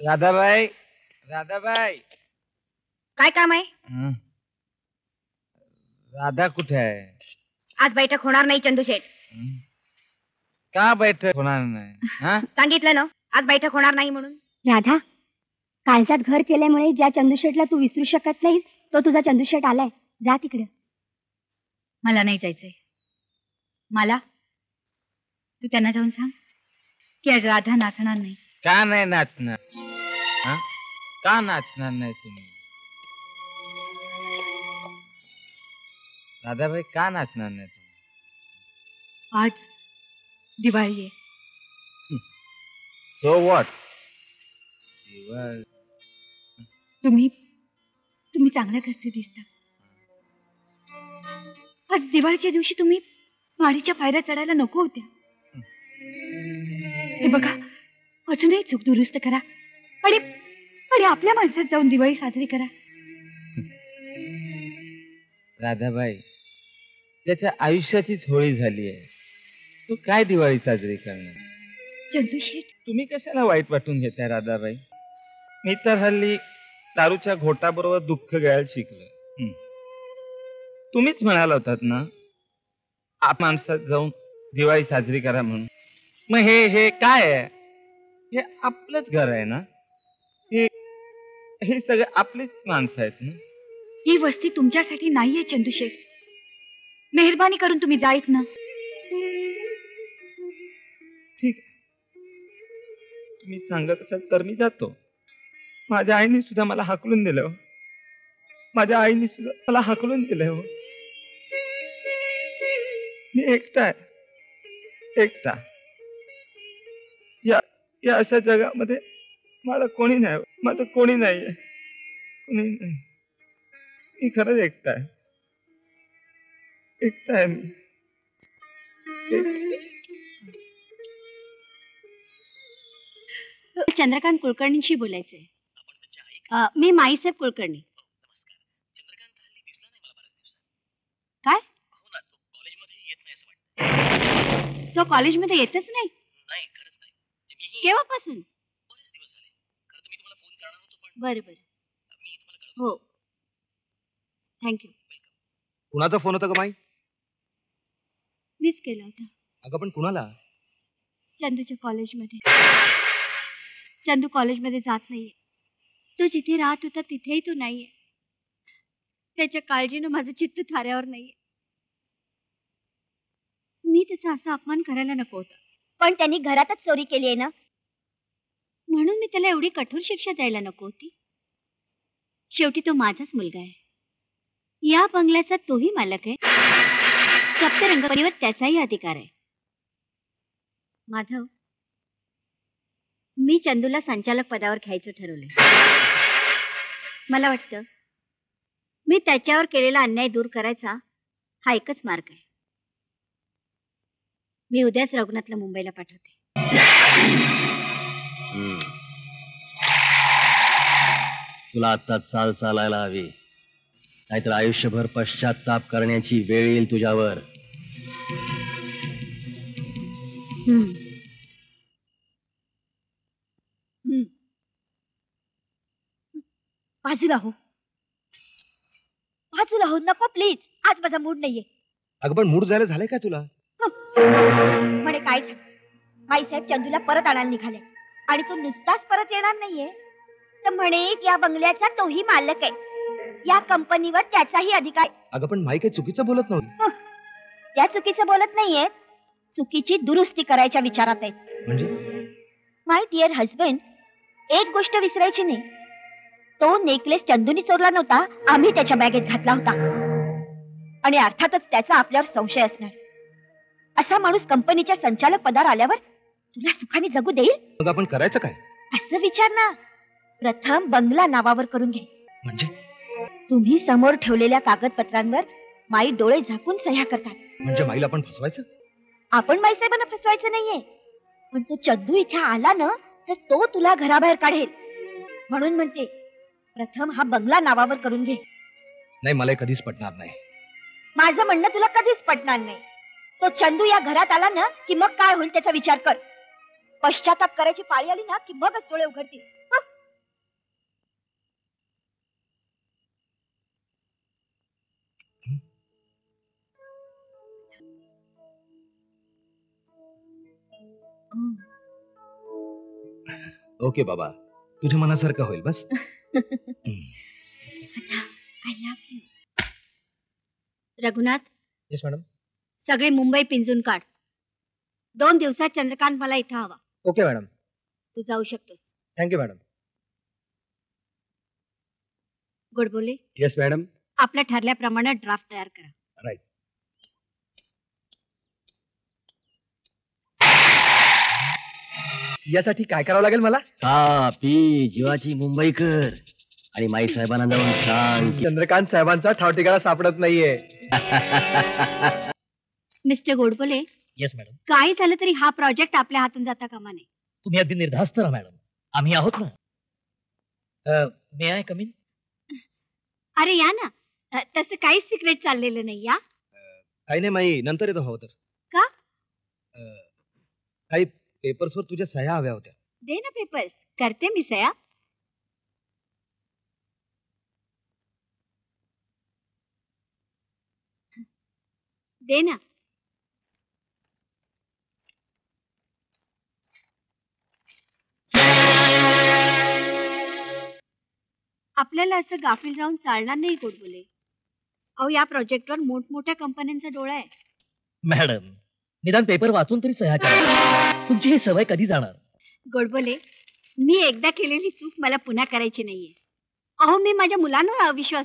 राधाबाई, राधाबाई, काय काम आहे? राधा कुठे आहे? आज बैठक होणार नाही चंदूशेठ. का बैठक होणार नाही? सांगितलं ना, आज बैठक होणार नाही म्हणून. राधा, काळजात घर केल्यामुळे ज्या चंदूशेठला तू विसरू शकत नाहीस तो तुझा चंदूशेठ आलाय. जा तिकडे. मला नाही जायचंय. मला तू त्यांना जाऊन सांग की आज राधा नाचणार नाही. का नाही नाचणार? का नाचणार नाही तुम्ही? राधाबाई, का नाचणार नाही तुम्ही? आज दिवाळी आहे. So what? तुम्ही चांगल्या घरचे दिसता. आज दिवाळीच्या दिवशी तुम्ही माडीच्या पायऱ्या चढायला नको होत्या. हे बघा, अजूनही चूक दुरुस्त करा आणि आपल्या माणसात जाऊन दिवाळी साजरी करा. राधाबाई, त्याच्या आयुष्याचीच होळी झाली आहे. तू काय दिवाळी साजरी करणार? चंदूशेठ, तुम्ही कशाला वाईट वाटून घेताय राधाबाई? मी तर हल्ली दारूच्या घोटाबरोबर दुःख घ्यायला शिकलो. तुम्हीच म्हणाला होतात ना, आप माणसात जाऊन दिवाळी साजरी करा म्हणून. मग हे काय आहे? हे आपलंच घर आहे ना. हे सगळे आपलीच माणसं आहेत ना. ही वस्ती तुमच्यासाठी नाहीये चंदूशेठ. मेहरबानी करून तुम्ही जाईत ना. ठीक आहे, तुम्ही सांगत असाल तर मी जातो. माझ्या आईने सुद्धा मला हाकलून दिलं हो. माझ्या आईने सुद्धा मला हाकलून दिलं हो. मी एकटा आहे, एकटा. या अशा जगामध्ये मला कोणी नाही, माझं कोणी नाहीये, कोणी नाही. मी खरंच एकटा आहे, एकटा आहे मी. चंद्रकांत कुलकर्णींशी बोलायचंय. मी माईसाहेब कुलकर्णी. काय? तो कॉलेजमध्ये येतच नाही? केव्हापासून? बरं बरं, हो, थँक्यू. कुणाचा फोन होता ग माई? मीच केला होता. अगं पण कुणाला? चंदूच्या कॉलेजमध्ये. चंदू कॉलेजमध्ये जात नाहीये. तो जिथे राहत होता तिथेही तो नाहीये. त्याच्या काळजीनं माझं चित्त थाऱ्यावर नाहीये. मी त्याचा असा अपमान करायला नको होता. पण त्यांनी घरातच चोरी केली आहे ना, म्हणून मी त्याला एवढी कठोर शिक्षा द्यायला नको होती. शेवटी तो माझाच मुलगा आहे. या बंगल्याचा तोही मालक आहे. सप्तरंगपरीवर त्याचाही अधिकार आहे. माधव, मी चंदूला संचालक पदावर घ्यायचं ठरवलंय. मला वाटतं मी त्याच्यावर केलेला अन्याय दूर करायचा हा एकच मार्ग आहे. मी उद्याच रघुनाथला मुंबईला पाठवते. तुला आता चाल चालायला हवी, नाहीतर आयुष्यभर पश्चाताप करण्याची वेळ येईल तुझ्यावर. बाजूला हो, बाजूला हो. नको प्लीज, आज माझा मूड नाहीये. अगं पण मूड जायला झालंय का तुला? म्हणे काय सांग, माईसाहेब चंदूला परत आणायला निघाले आणि तो नुसताच परत येणार नाहीये, तर म्हणे या बंगल्याचा तोही मालक आहे. या कंपनीवर त्याचाही अधिकार. अगं पण माई काही चुकीचं बोलत नव्हती. त्या चुकीचं बोलत नाहीये, चुकीची दुरुस्ती करायच्या विचारात आहेत. म्हणजे? माय डिअर हजबंड, एक गोष्ट विसरायची नाही. तो नेकलेस चंदूनी चोरला नव्हता, आम्ही त्याच्या बॅगेत घातला होता. आणि अर्थातच त्याचा आपल्यावर संशय असणार. असा माणूस कंपनीच्या संचालक पदावर आल्यावर तुला सुखाने जगू देईल? मग आपण करायचं काय? असं विचार ना. प्रथम बंगला नावावर करून घे. म्हणजे तुम्ही समोर ठेवलेल्या कागदपत्रांवर माई डोळे झाकून सह्या करतात. म्हणजे माईला आपण फसवायचं? आपण माईसाहेबांना फसवायचं नाहीये, पण तो चद्दू इथे आला ना तर तो तुला घराबाहेर काढेल. म्हणून म्हणते प्रथम हा बंगला नावावर करून घे. नाही, मला हे कधीच पटणार नाही. माझं म्हणणं तुला कधीच पटणार नाही. तो चंदू या घरात आला ना की मग काय होईल त्याचा विचार कर. पश्चाताप करायची पाळी आली ना की मगच डोळे उघडतील. ओके बाबा, तुझ्या मनासारखं होईल बस. Raghunath, yes madam. सगळे मुंबई पिंजून काढ. 2 दिवसात चंद्रकांत मला इथं हवा. Okay madam. तू जाऊ शकतोस. Thank you madam. Godbole, yes madam. आपल्या ठरल्याप्रमाणे ड्राफ्ट तयार करा. राईट. यासाठी काय करावं लागेल मला? खा पी जीवाची मुंबईकर आणि माई साहेबांना जाऊन सांग की चंद्रकांत साहेबांचा ठाव ठिकाणा सापडत नाहीये. Mister Godbole, yes madam. काय झालं तरी हा प्रोजेक्ट आपल्या हातून जाता कामा नये. तुम्ही अगदी निर्धास्त राहा मॅडम, आम्ही आहोत ना. मे आय कम इन? अरे या ना. तसं काहीच सिक्रेट चाललेलं नाही. या. काही नाही माई, नंतर येतो हवं तर. का? काही पेपर्सवर तुझ्या सह्या हव्या होत्या. दे ना पेपर्स, करते मी सया. दे ना. आपल्याला असं गाफील राहून चालणार नाही गोडबोले. अहो, या प्रोजेक्टवर मोठमोठ्या कंपन्यांचा डोळा आहे. मॅडम, निदान पेपर वाचून तरी सह्या करा. तुमची ही सवय कधी जाणार? गोडबोले, मी एकदा केलेली चूक मला पुन्हा करायची नाहीये. अहो, मी माझ्या मुलांवर अविश्वास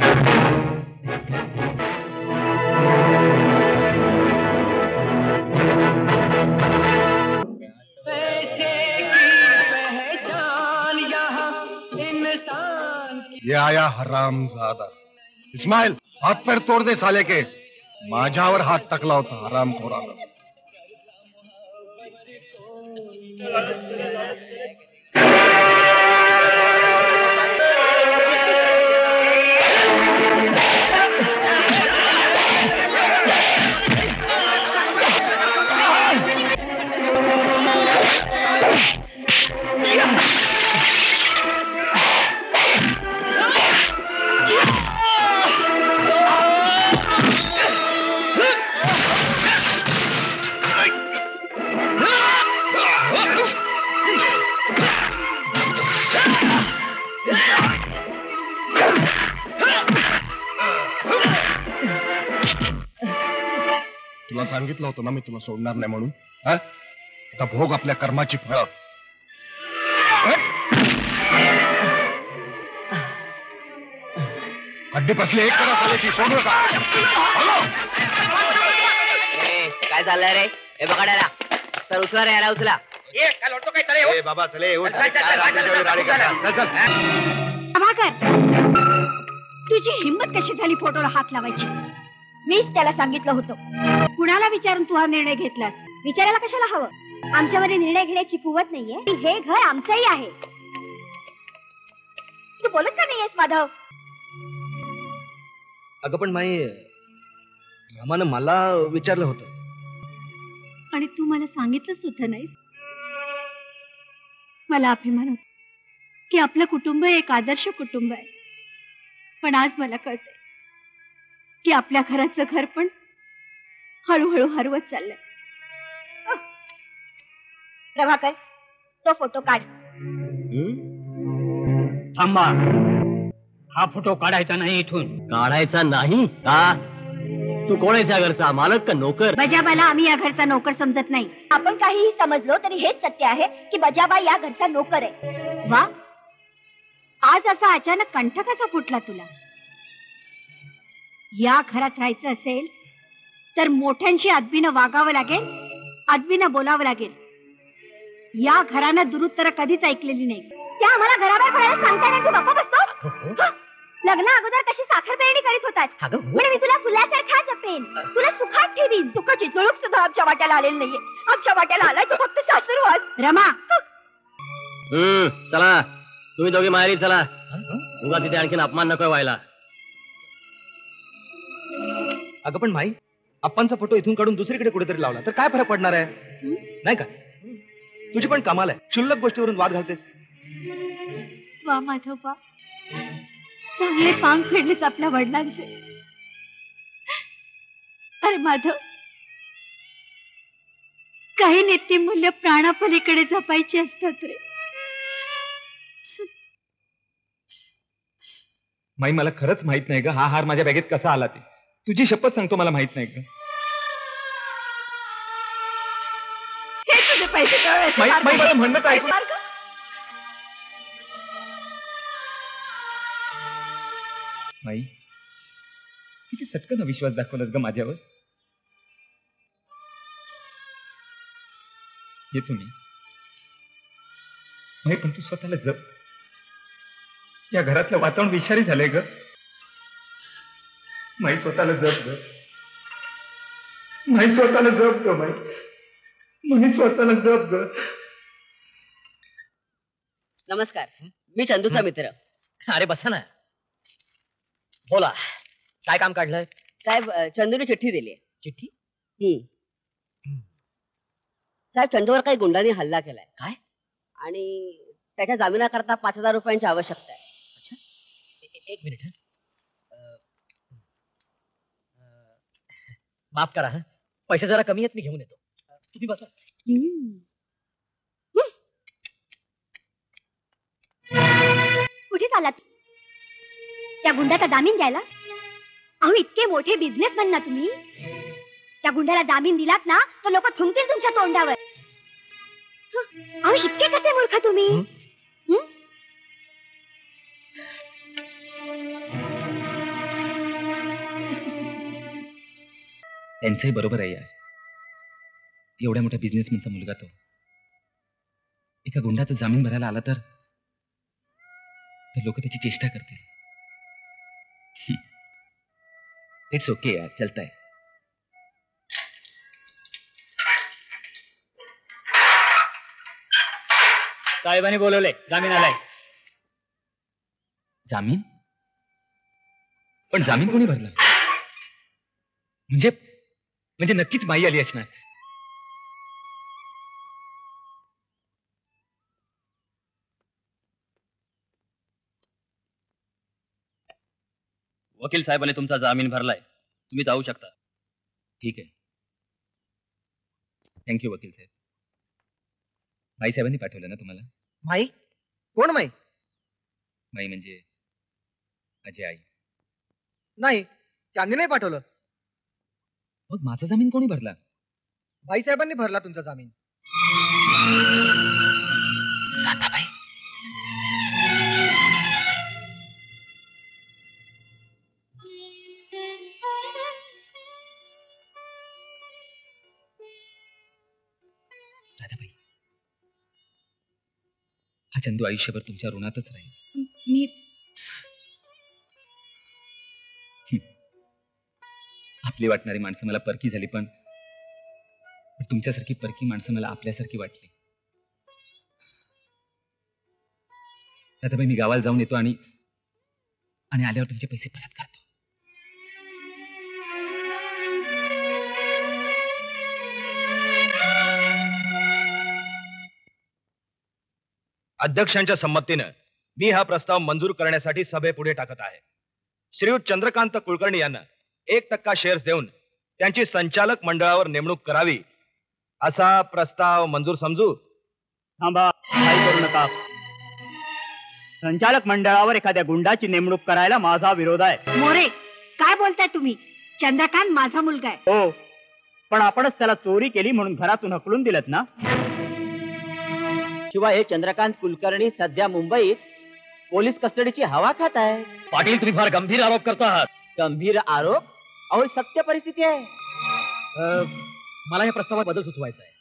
ये आया हरामजादा. इस्माइल, हात पैर तोड दे साले के. माझ्यावर हात टाकला होता हरामखोरानं. तुला सांगितलं होतं ना मी तुला सोडणार नाही म्हणून. आता भोग आपल्या कर्माची फळं. हड्डी पसली एक करा साल्याची, सोडू नका. काय चाललंय रे? हे बघायला चल, उचला रे, याला उचला. बाबा चले, प्रभाकर, तुझी हिंमत कशी झाली फोटोला हात लावायची? मीच त्याला सांगितलं होतं. कुणाला विचारून तू हा निर्णय घेतलास? विचारायला कशाला हवं? आमच्यामध्ये निर्णय घेण्याची कुवत नाहीये. हे घर आमचंही आहे. तू बोलत का नाहीयेस माधव? अगं पण माई, रमानं मला विचारलं होतं. आणि तू मला सांगितलंच होतं नाहीस? मला अभिमान होता की आपलं कुटुंब एक आदर्श कुटुंब आहे. पण आज मला कळतंय की आपल्या घराचं घर पण हळूहळू हरवत चाललंय. प्रभाकर, तो फोटो काढ. थांबा, हा फोटो काढायचा नाही इथून. काढायचा नाही का? तू कोण आहेस या घरचा, मालक का नोकर? बजाबाला आम्ही या घरचा नोकर समजत नाही. आपण काहीही समजलो तरी हेच सत्य आहे की बजाबा या घरचा नोकर आहे. वा, आज असा अचानक कंठ कसा फुटला तुला? या घरात राहायचं असेल तर मोठ्यांशी अदबीनं वागावं लागेल, अदबीनं बोलावं लागेल. या घरानं दुरुत्तर कधीच ऐकलेली नाही. त्या आम्हाला घराबाहेर पडायला सांगता नाही, तू गप्प बसतो. लग्न अगोदर कशी साखर पेरणी करीत होतात, म्हणजे मी तुला फुलासारखा जपेन, तुला सुखात ठेवीन. तुकाची जुळूक सुद्धा आमच्या वाट्याला आलेली नाहीये. आमच्या वाट्याला आलाय तू फक्त सासूरवास. रमा, चला तुम्ही दोघे माहेरी चला. उगाच इथे आणखीन अपमान नको व्हायला. अगं पण माई, अप्पांचा फोटो इथून काढून दुसरीकडे कुठेतरी लावला तर काय फरक पडणार आहे? नाही का? तुझी पण कमाल आहे, क्षुल्लक गोष्टीवरून वाद घालतेस. वा माधवबा, चांगले पांग फेडलेस आपल्या वडिलांचे. अरे माधव, काही नीतिमूल्य प्राणापलीकडे जपायची असतात रे. माई मला खरंच माहित नाही ग हा हार माझ्या बॅगेत कसा आला ते. तुझी शपथ सांगतो मला माहित नाही ग. हे तुझे पैसे कळवायचे माई मार्ग. मला म्हणणं काय ऐकून- मार्ग? माई किती चटकन विश्वास दाखवलास ग माझ्यावर. येतो मी माई, पण तू स्वतःला जप. या घरातलं वातावरण विषारी झालंय ग माई. स्वतःला जप ग माई, स्वतःला जप ग माई. माई स्वतःला जप ग. नमस्कार, मी चंदूचा मित्र. अरे बसा ना, बोला काय काम काढलंय? साहेब, चंदूने चिठ्ठी दिली. चिठ्ठी? साहेब, चंदूवर काही गुंडांनी हल्ला केलाय. काय? आणि त्याच्या जामिनाकरता 5,000 रुपयांची आवश्यकता आहे. एक मिनिट. माफ करा, पैसे जरा कमी आहेत, मी घेऊन येतो. तुम्ही बसा. कुठे चाललात? त्या गुंडाचा जामीन द्यायला? अहो, इतके मोठे बिझनेसमॅन ना तुम्ही. त्या गुंडाला जामीन दिलात ना तर लोक थुंकतील तुमच्या तोंडावर. अहो, इतके कसे मूर्ख तुम्ही? त्यांचंही बरोबर आहे यार. एवढ्या मोठ्या बिझनेसमॅनचा मुलगा तो एका गुंडाचा जामीन भरायला आला तर लोक त्याची चेष्टा करतील. इट्स ओके यार, चलता है. साहेबांनी बोलवले, जामीन आलाय. जामीन? पण जामीन कोणी भरला? म्हणजे नक्कीच माई आली असणार. वकील साहेबांनी तुमचा जामीन भरलाय, तुम्ही जाऊ शकता. ठीक आहे, थँक्यू वकील साहेब. माई साहेबांनी पाठवलं ना तुम्हाला? माई? कोण माई? माई म्हणजे माझी आई. नाही, त्यांनी नाही पाठवलं. मग माझा जामीन कोणी भरला? बाईसाहेबांनी भरला तुमचा जामीन. राधाबाई? राधाबाई, हा चंदू आयुष्यभर तुमच्या ऋणातच राहील. मी आपली वाटणारी माणसं मला परकी झाली, पण तुमच्यासारखी परकी माणसं मला आपल्यासारखी वाटली. राधाबाई, मी गावाला जाऊन येतो आणि आल्यावर तुमचे पैसे परत करतो. अध्यक्षांच्या संमतीनं मी हा प्रस्ताव मंजूर करण्यासाठी सभेपुढे टाकत आहे. श्रीयुत चंद्रकांत कुलकर्णी यांना 1% शेअर्स देऊन त्यांची संचालक मंडळावर नेमणूक करावी असा प्रस्ताव मंजूर समजू. थांबा, काही करू नका. संचालक मंडळावर एखाद्या गुंडाची नेमणूक करायला माझा विरोध आहे. मोरे, काय बोलताय तुम्ही? चंद्रकांत माझा मुलगा आहे. हो, पण आपणच त्याला चोरी केली म्हणून घरातून हकलून दिलत ना. शिवाय हे चंद्रकांत कुलकर्णी सध्या मुंबईत पोलीस कस्टडीची हवा खात आहे. पाटील, तुम्ही फार गंभीर आरोप करता आहात. गंभीर आरोप? अहो सत्य परिस्थिती आहे. मला या प्रस्तावात बदल सुचवायचा आहे.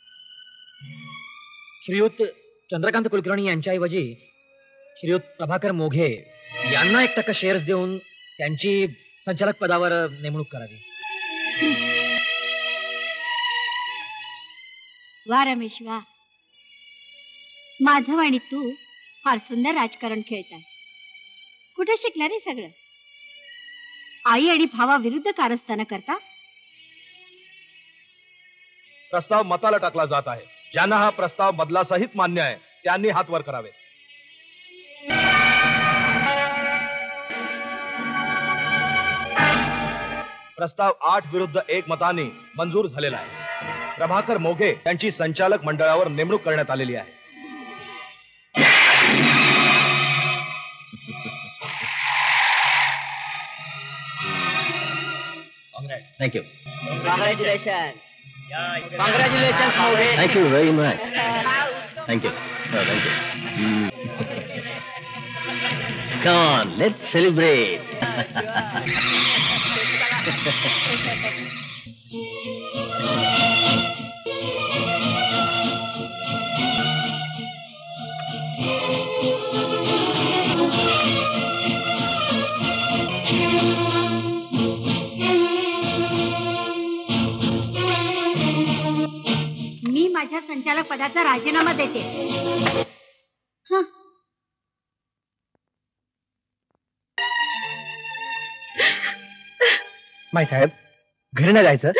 श्रीयुत चंद्रकांत कुलकर्णी यांच्याऐवजी श्रीयुत प्रभाकर मोघे यांना 1% शेअर्स देऊन त्यांची संचालक पदावर नेमणूक करावी. वा रमेश वा. माधव आणि तू फार सुंदर राजकारण खेळताय. कुठे शिकला रे सगळं? आई आणि भावाविरुद्ध कारस्थान करता. प्रस्ताव मताला टाकला जात आहे. ज्यांना हा प्रस्ताव बदलासहित मान्य आहे त्यांनी हात वर करावे. प्रस्ताव 8 विरुद्ध 1 मताने मंजूर झालेला आहे. प्रभाकर मोघे यांची संचालक मंडळावर नेमणूक करण्यात आलेली आहे. Thank you. Congratulation. Congratulation Moghe. Thank you very much. Thank you. Thank you. Come on, let's celebrate. मी माझ्या संचालक पदाचा राजीनामा देते. हं. माई साहेब, घरी नाही जायचं?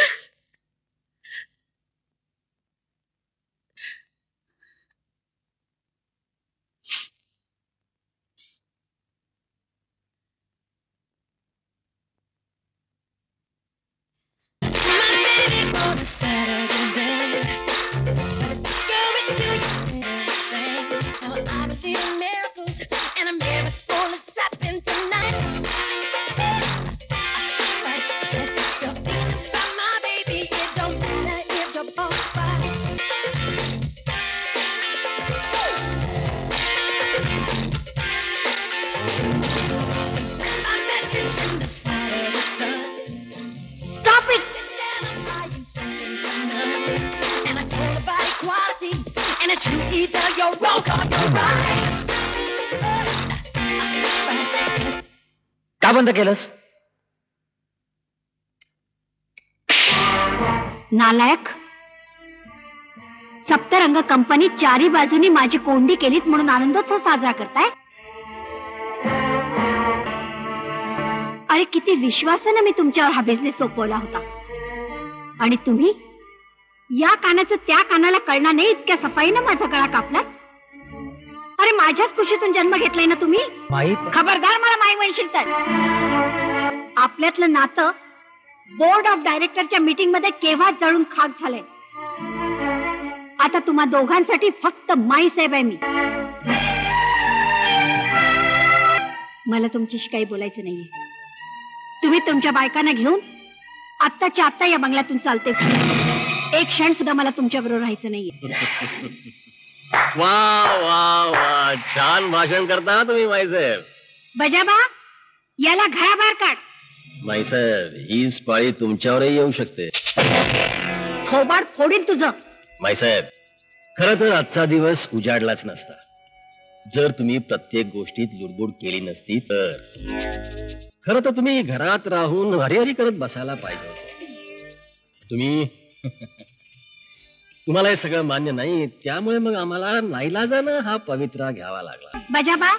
का बंद केलंस? नालायक. सप्तरंग कंपनी चारी बाजूनी माझी कोंडी केलीत म्हणून आनंदोत्सव साजरा करताय. अरे किती विश्वासानं मी तुमच्यावर हा बिझनेस सोपवला होता आणि तुम्ही या कानाचं त्या कानाला कळणार नाही इतक्या सफाईनं माझा गळा कापला. अरे माझ्याच कुशीतून जन्म घेतलाय ना तुम्ही. खबरदार मला माई म्हणशील तर. आपल्यातलं नातं बोर्ड ऑफ डायरेक्टरच्या मीटिंग मध्ये केव्हा जळून खाक झालंय. आता तुम्हा दोघांसाठी फक्त माई साहेब आहे मी. मला तुमच्याशी काही बोलायचं नाहीये. तुम्ही तुमच्या बायकांना घेऊन आत्ताच्या आत्ता या बंगल्यातून चालते. एक क्षण सुद्धा मला तुमच्या बरोबर राहायचं नाहीये. वा वा वा, छान भाषण करता तुम्ही माईसाहेब. बजाबा, याला घराबाहेर काढ. माईसाहेब, हीच पाळी तुमच्यावरही येऊ शकते. थोबाड फोडीन तुझं. माईसाहेब, खरं तर आजचा दिवस उजाडलाच नसता जर तुम्ही प्रत्येक गोष्टीत लुडबुड केली नसती तर. खरं तर तुम्ही घरात राहून हरिहरी करत बसायला पाहिजे होतं. तुम्ही तुम्हाला हे सगळं मान्य नाही, त्यामुळे मग आम्हाला नाईलाजानं हा पवित्रा घ्यावा लागला. बजाबा,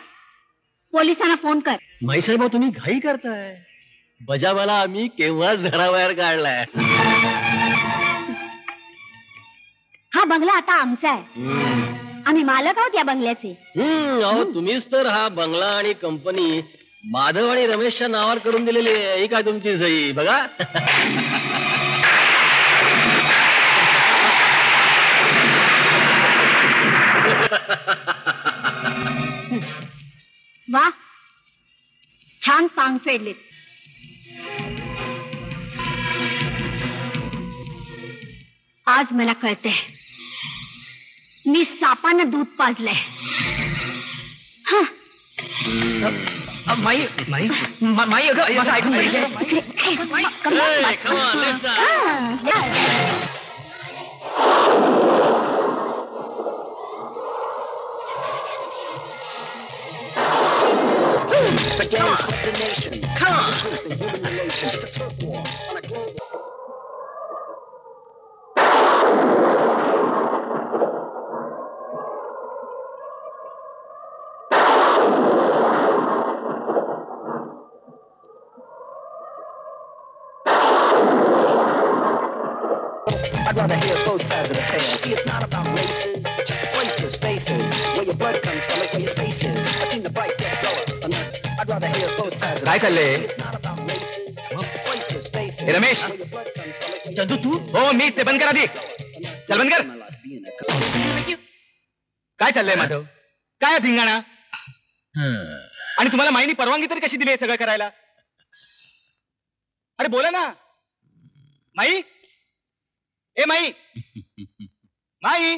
पोलिसांना फोन कर. माईसाहेब, तुम्ही घाई करताय. बजावाला आम्ही केव्हाच घराबाहेर काढलाय. हा बंगला आता आमचा आहे. आम्ही मालक आहोत या बंगल्याचे. अहो, तुम्हीच तर हा बंगला आणि कंपनी माधव आणि रमेशच्या नावावर करून दिलेली आहे. ही काय तुमची सही बघा. वा, छान पांग फेडलेत. आज मला कळतंय मी सापानं दूध पाजलंय. माई माई माई अगं माझं ऐकून घे. Hey, come on, let's Against destinations, truth in human relations, to turf war on a global. I'd rather hear both sides of the tale. See, it's not about races, just places, faces. Where your blood comes from is where your space is. I've seen the fight get duller. I'd rather hear both sides of the काय tale. चाललंय? See, it's not about races, just places, faces. हे Ramesh Where your blood comes from is where your Chandu तू हो मी ते बंद कर आधी चल बंद कर काय चाललंय माधव काय धिंगाणा आणि तुम्हाला माईनी परवानगी तरी कशी दिली हे सगळं करायला अरे बोला ना माई ए माई माई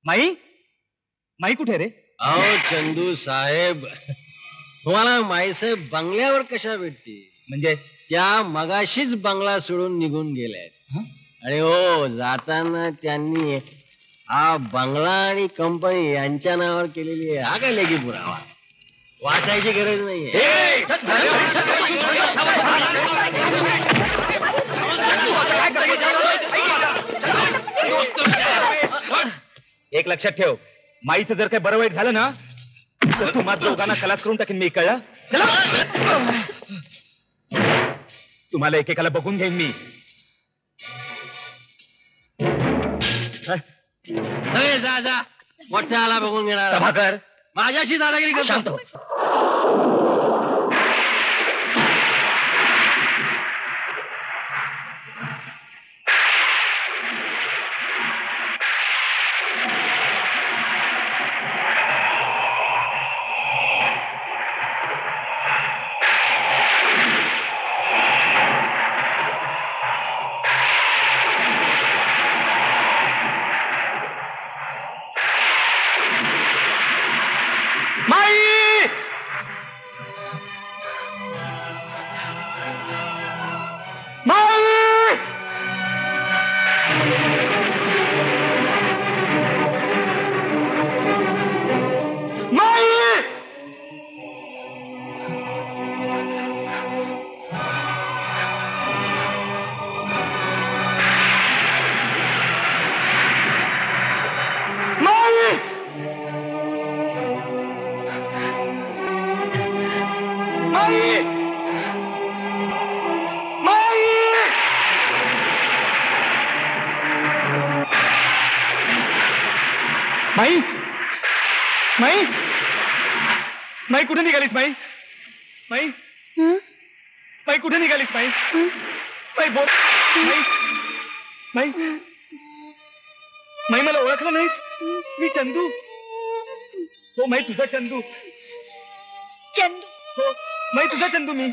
माई माई कुठे रे अहो चंदू साहेब तुम्हाला माईसाहेब बंगल्यावर कशा भेटते म्हणजे त्या मगाशीच बंगला सोडून निघून गेल्यात आणि हो जाताना त्यांनी हा बंगला आणि कंपनी यांच्या नावावर केलेली आहे हा काय लेखी पुरावा वाचायची गरज नाहीये एक लक्षात ठेव माईचं जर काही बरं वाईट झालं ना तर तू माझ्या दोघांना खलास करून टाकेन मी कळलं तुम्हाला एकेकाला बघून घेईन मी सगळे जा जा मोठ्याला बघून घेणार प्रभाकर माझ्याशी दादागिरी करतो शांत हो. माई माई माई कुठे निघालीस माई माई माई कुठे निघालीस माई माई बोल माई माई माई मला ओळखलं नाहीस मी चंदू हो माई तुझा चंदू चंदू हो माई तुझा चंदू मी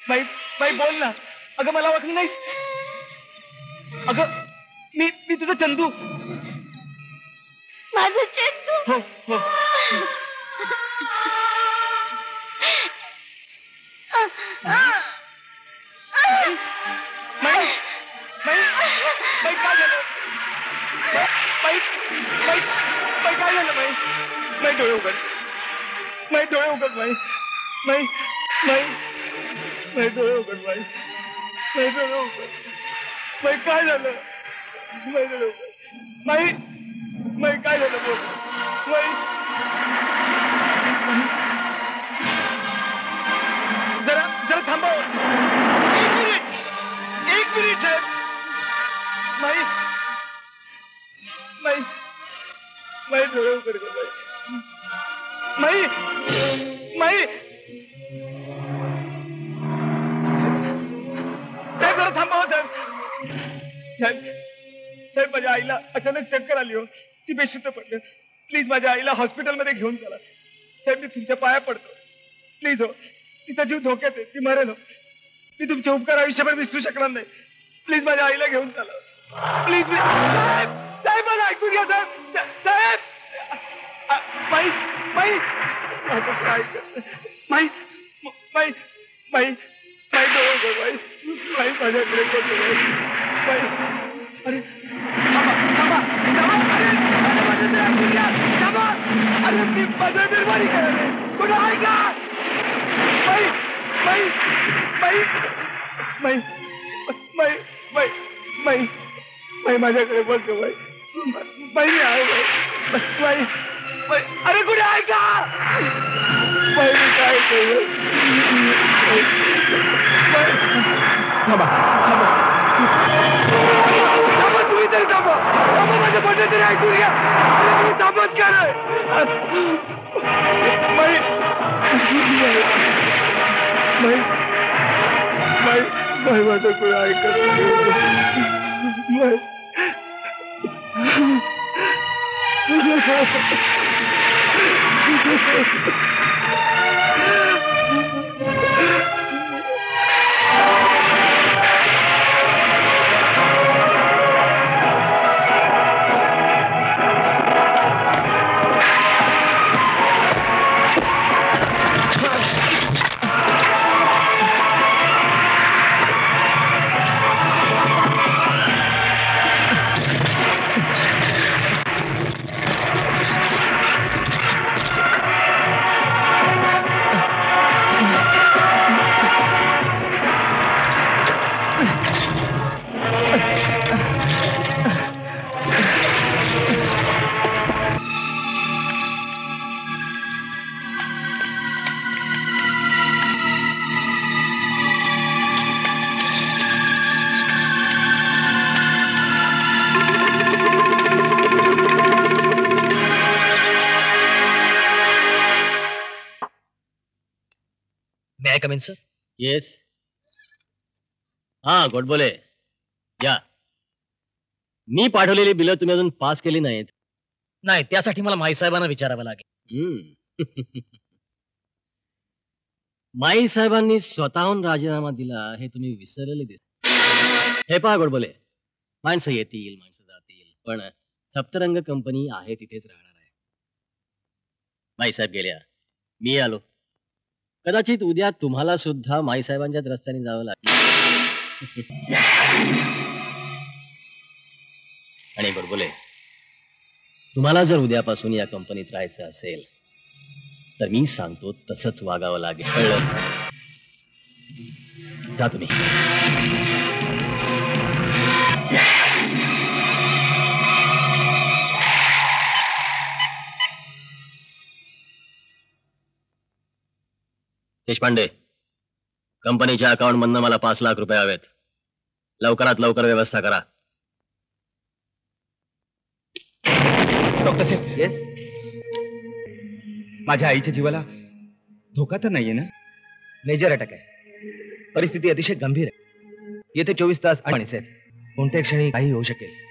माई माई बोल ना अगं मला ओळखलं नाहीस अगं मी तुझा चंदू माझं चंदू हो हो माई माई माई काय झालं माई माई माई काय झालं माई माई डोळे उघड माई डोळे उघड माई माई माई माई डोळे उघड माई माई डोळे उघड माई काय झालं माई डोळे उघड माई माई काय झालं बोल माई जरा जरा थांबव एक मिनिट साहेब माई माई माई डोळे उघड कर माई माई साहेब जरा थांबवा साहेब साहेब साहेब माझ्या आईला अचानक चक्कर आली हो ती बेशुद्ध पडली प्लीज माझ्या आईला हॉस्पिटलमध्ये घेऊन चला साहेब मी तुमच्या पाया पडतो प्लीज हो तिचा जीव धोक्यात आहे ती मरेल हो मी तुमचे उपकार आयुष्यभर विसरू शकणार नाही प्लीज माझ्या आईला घेऊन चला प्लीज साहेब साहेब मला ऐकून घ्या साहेब साहेब माई माई माई माई माई माई माई माझ्याकडे माई अरे थांबा अरे मी माझ्या निर्माणी करायला कोण आहे का माई माई माई माई माई माई माई माई माझ्याकडे बघ माई माई आहे माई माई अरे कुठे आहे का माई मी काय केलं थांबा थांबा थांबा तुम्ही तरी थांबा थांबा माझं म्हणणं तरी ऐकून घ्या अरे तुम्ही थांबत का रे माई माई माई माई माझं कोणी ऐकत माई May I come in, sir? Yes. हा गोडबोले या. मी पाठवलेली बिलं तुम्ही अजून पास केली नाहीत. नाही, त्यासाठी मला माई साहेबांना विचारावं लागेल. माई साहेबांनी स्वतःहून राजीनामा दिला हे तुम्ही विसरलेले दिसत. हे पहा गोडबोले, माणसं येतील माणसं जातील, पण सप्तरंग कंपनी आहे तिथेच राहणार आहे. माई साहेब गेल्या, मी आलो. कदाचित उद्या तुम्हाला सुद्धा माई साहेबांच्याच रस्त्याने जावं लागेल. आणि गोडबोले, तुम्हाला जर उद्यापासून या कंपनीत राहायचं असेल तर मी सांगतो तसंच वागावं लागेल. कळलं? जा तुम्ही. देशपांडे, कंपनीच्या अकाउंट मधनं मला 5 लाख रुपये हवेत. लवकरात लवकर व्यवस्था करा. डॉक्टर साहेब. येस. माझ्या आईच्या जीवाला धोका तर नाहीये ना? मेजर अटॅक आहे. परिस्थिती अतिशय गंभीर आहे. येथे 24 तास आणि कोणत्या क्षणी काही होऊ शकेल.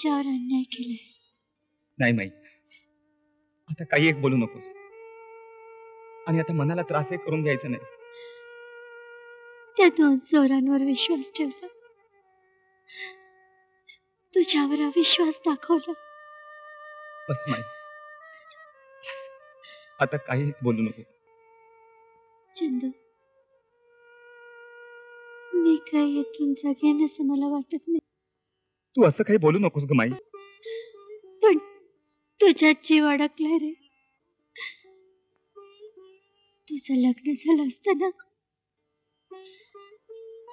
तुझ्यावर अन्याय केलाय. नाही माई, आता काही एक बोलू नकोस. आणि आता मनाला त्रासही करून घ्यायचा नाही. त्या दोन चोरांवर विश्वास ठेवला, तुझ्यावर अविश्वास दाखवला. बस माई, आता काही बोलू नको. चंदू, मी काही यातून जगेन असं मला वाटत नाही. तू असं काही बोलू नकोस ग माई. पण तुझ्यात जीव अडकलाय रे. तुझं लग्न झालं असतं ना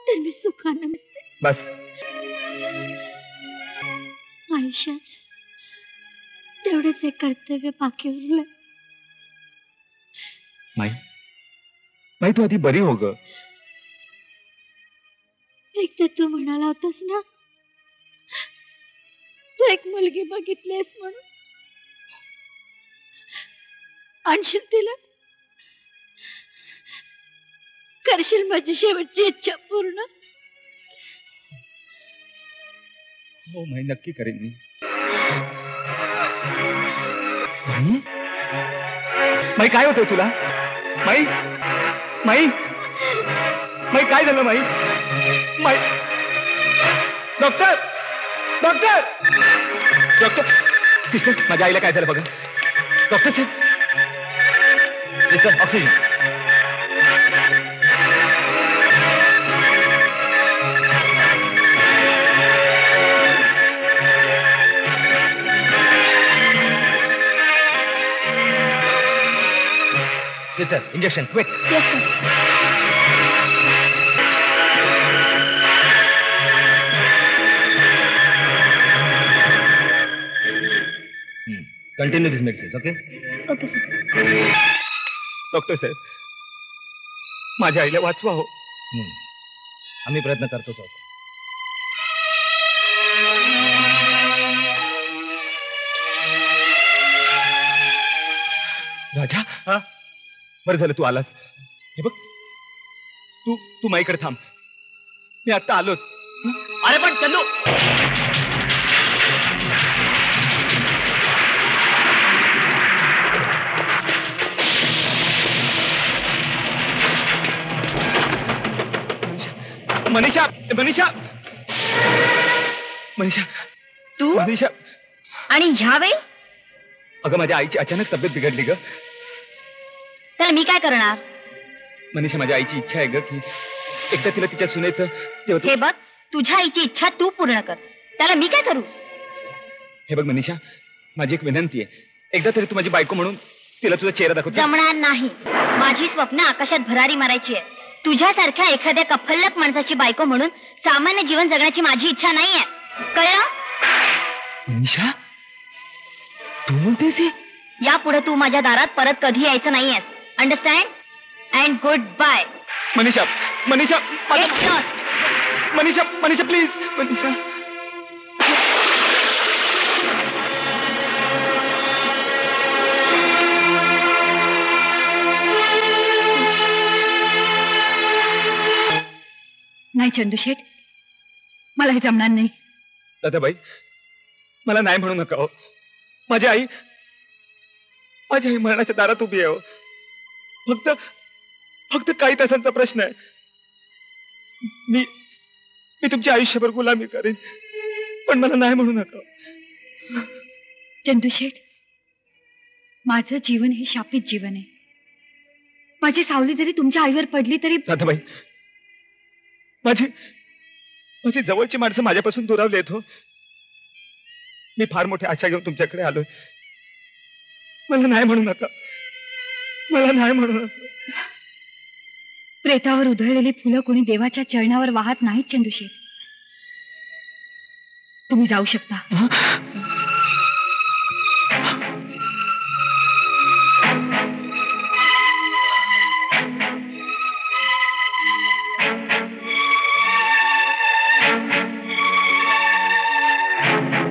तर मी सुखानं नसते. बस. आयुष्यात तेवढेच एक कर्तव्य बाकी उरलं. माई, माई तू आधी बरी हो ग. एकदा तू म्हणाला होतास ना, तू एक मुलगी बघितलीस म्हणून. आणशील तिला, करशील माझी शेवटची इच्छा पूर्ण. हो माई, नक्की करेन मी. माई काय होतंय तुला? माई, माई, माई काय झालं माई? माई, डॉक्टर, डॉक्टर, डॉक्टर, सिस्टर माझ्या आईला काय झालं बघा. डॉक्टर साहेब, sister oxygen. Sister injection quick. Yes sir. Continue this medicine. Okay okay sir. Doctor साहेब, माझ्या आईला वाचवा हो. आम्ही प्रयत्न करतोच आहोत. राजा, हा बरं झालं तू आलास. हे बघ, तू माईकडे थांब, मी आता आलोच. अरे पण चंदू, मनीषा, मनीषा, मनीषा, तू मनीषा. आणि ह्यावेळी अगं माझ्या आईची अचानक तब्येत बिघडली ग. तर मी काय करणार? मनीषा, माझ्या आईची इच्छा आहे ग की एकदा तिला तिच्या सुनेचं हे बघ, तुझ्या आईची इच्छा तू पूर्ण कर, त्याला मी काय करू? हे बघ मनीषा, माझी एक विनंती आहे, एकदा तरी तू माझी बायको म्हणून तिला तुझा चेहरा दाखव. जमणार नाही. माझी स्वप्न आकाशात भरारी मारायची आहे. तुझ्यासारख्या एखाद्या कफल्लक माणसाची बायको म्हणून सामान्य जीवन जगण्याची माझी इच्छा नाहीये, कळलं? मनीषा, तू बोलतेस हे? यापुढे तू माझ्या दारात परत कधी यायचं नाहीयेस. Understand? And good bye. Manisha, Manisha, Manisha, Manisha please, Manisha. नाही चंदूशेठ, मला हे जमणार नाही. दादाबाई, मला नाही म्हणू नका हो. माझी आई मरणाच्या दारात उभी आहे हो. फक्त काही तासांचा प्रश्न आहे. मी तुमच्या आयुष्यभर गुलामी करेन, पण मला नाही म्हणू नका. चंदूशेठ, माझं जीवन हे शापित जीवन आहे. माझी सावली जरी तुमच्या आईवर पडली तरी. दादाबाई, माझी जवळची माणसं माझ्यापासून दुरावलेत हो. मी फार मोठ्या आशा घेऊन तुमच्याकडे आलोय. मला नाही म्हणू नका, मला नाही म्हणू नका. प्रेतावर उधळलेली फुलं कोणी देवाच्या चरणावर वाहत नाहीत चंदूशेठ. तुम्ही जाऊ शकता.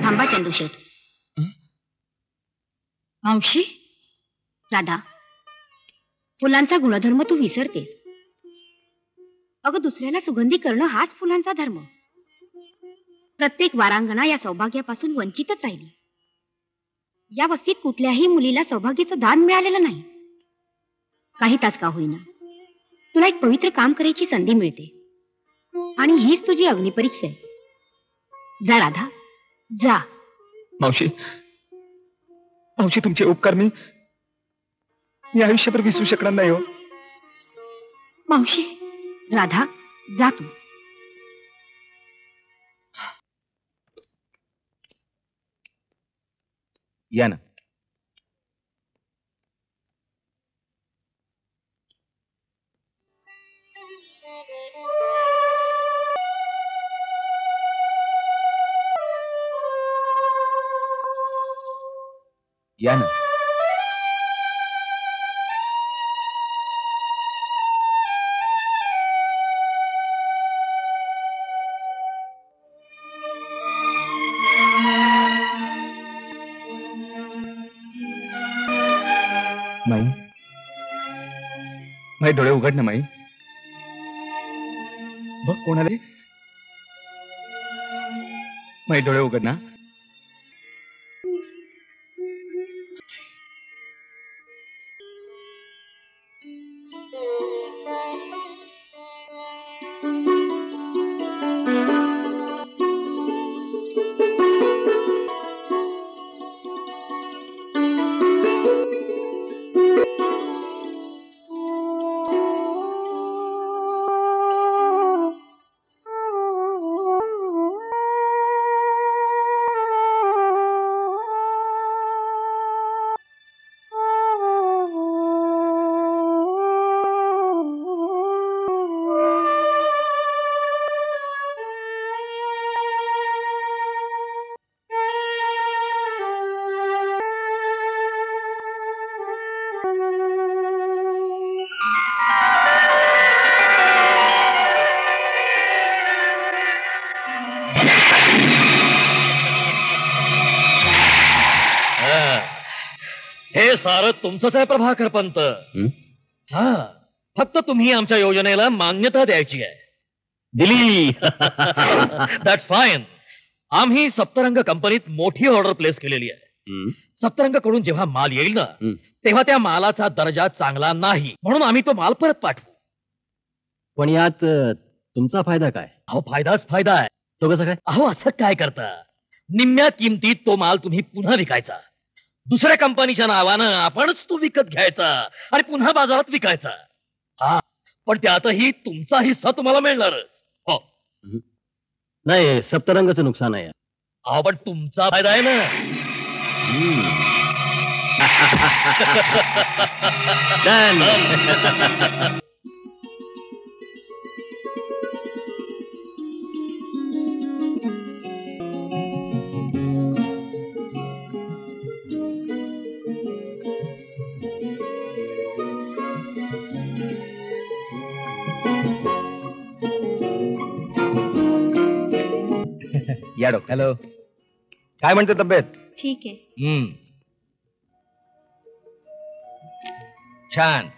थांबा चंदूशेठ. मावशी, राधा, फुलांचा गुणधर्म तू विसरतेस. अगं, दुसऱ्याला सुगंधी करणं हाच फुलांचा धर्म. प्रत्येक वारांगणा या सौभाग्यापासून वंचितच राहिली. या वस्तीत कुठल्याही मुलीला सौभाग्याचं दान मिळालेलं नाही. काही तास का होईना तुला एक पवित्र काम करायची संधी मिळते आणि हीच तुझी अग्निपरीक्षा आहे. जा राधा, जा. मावशी, मावशी, तुमचे उपकार मी आयुष्यभर विसरू शकणार नाही हो. मावशी. राधा, जा तू. या ना. या ना. माई, माई डोळे उघड ना माई. बघ कोण आले. माई डोळे उघड ना. हे सारं तुमचंच आहे प्रभाकर पंत. हा, फक्त तुम्ही आमच्या योजनेला मान्यता द्यायची आहे. दिली. That fine. आम्ही सप्तरंग कंपनीत मोठी ऑर्डर प्लेस केलेली आहे. सप्तरंग कडून जेव्हा माल येईल ना तेव्हा त्या मालाचा दर्जा चांगला नाही म्हणून आम्ही तो माल परत पाठवू. पण यात तुमचा फायदा काय? अहो, फायदाच फायदा आहे. तो कसं काय? अहो, असं काय करता. निम्म्या किमतीत तो माल तुम्ही पुन्हा विकायचा. दुसऱ्या कंपनीच्या नावानं आपणच तो विकत घ्यायचा आणि पुन्हा बाजारात विकायचा. हा, पण त्यातही तुमचा हिस्सा तुम्हाला मिळणारच. हो. नाही, सप्तरंगाचं नुकसान आहे. अहो, पण तुमचा फायदा आहे ना. या डॉक्टर. हॅलो, काय म्हणते तब्येत? ठीक आहे. छान.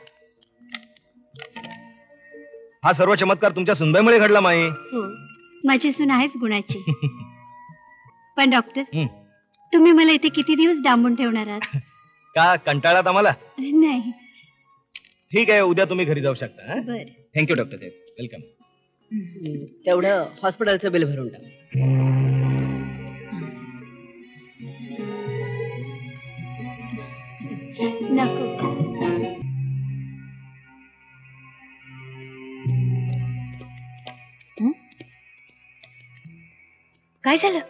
हा सर्व चमत्कार तुमच्या सुनबाईमुळे घडला माई. हो, माझी सून आहेच गुणाची. पण डॉक्टर, तुम्ही मला इथे किती दिवस डांबून ठेवणार आहात? का कंटाळात आम्हाला? नाही. ठीक आहे, उद्या तुम्ही घरी जाऊ शकता. बर. थँक्यू डॉक्टर साहेब. वेलकम. तेवढं हॉस्पिटलचं बिल भरून टाक. नको. काय झालं?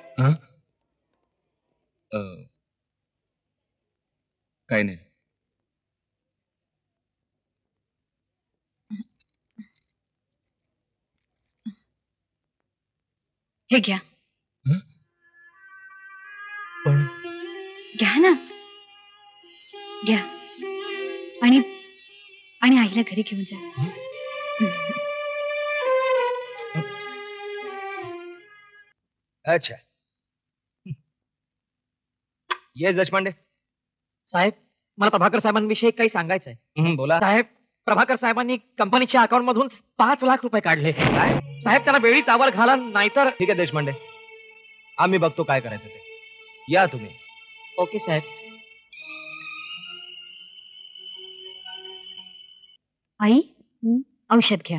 काय नाही. हे घ्या. पण घ्या ना, घ्या आणि आईला घरी घेऊन जा. अच्छा. ये देशपांडे. साहेब, मला प्रभाकर साहेबांविषयी काही सांगायचंय. बोला. साहेब, प्रभाकर साहेबांनी कंपनीच्या अकाउंट मधून 5 लाख रुपये काढले. साहेब, त्यांना वेळीच आवर घाला, नाहीतर. ठीक आहे देशपांडे, आम्ही बघतो काय करायचं ते. या तुम्ही. ओके साहेब. आई औषध घ्या.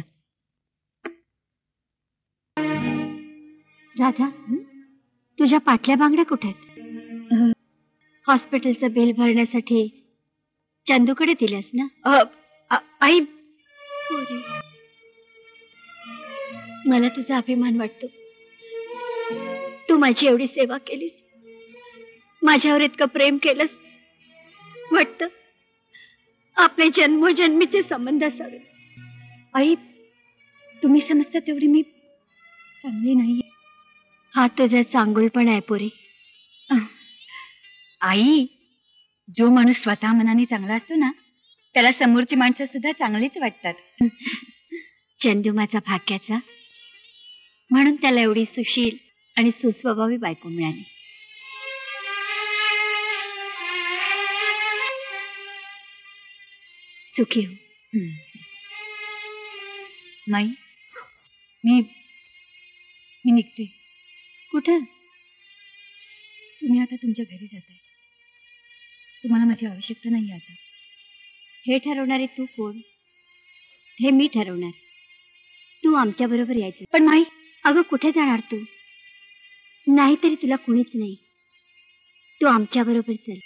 राधा, तुझ्या पाटल्या बांगड्या कुठे आहेत? हॉस्पिटलचं बिल भरण्यासाठी चंदूकडे दिल्यास ना? आई, मला तुझा अभिमान वाटतो. तू माझी एवढी सेवा केलीस, माझ्यावर इतकं प्रेम केलंस. वाटतं आपले जन्मोजन्मीचे संबंध असावे. आई, तुम्ही समजता तेवढी मी चांगली नाही. हा तुझा चांगुलपण आहे पोरी. आई, जो माणूस स्वतः मनाने चांगला असतो ना, त्याला समोरची माणसं सुद्धा चांगलीच वाटतात. चंदू माझा भाग्याचा, म्हणून त्याला एवढी सुशील आणि सुस्वभावी बायको मिळाली. सुखी हो. माई, मी निघते. कुठं? तुम्ही आता तुमच्या घरी जाताय. तुम्हाला माझी आवश्यकता नाही आता. हे ठरवणारे तू कोण? हे मी ठरवणार. तू आमच्या बरोबर यायचं. पण माई, अगं कुठे जाणार तू? नाहीतरी तुला कुणीच नाही. तू आमच्या बरोबर चल.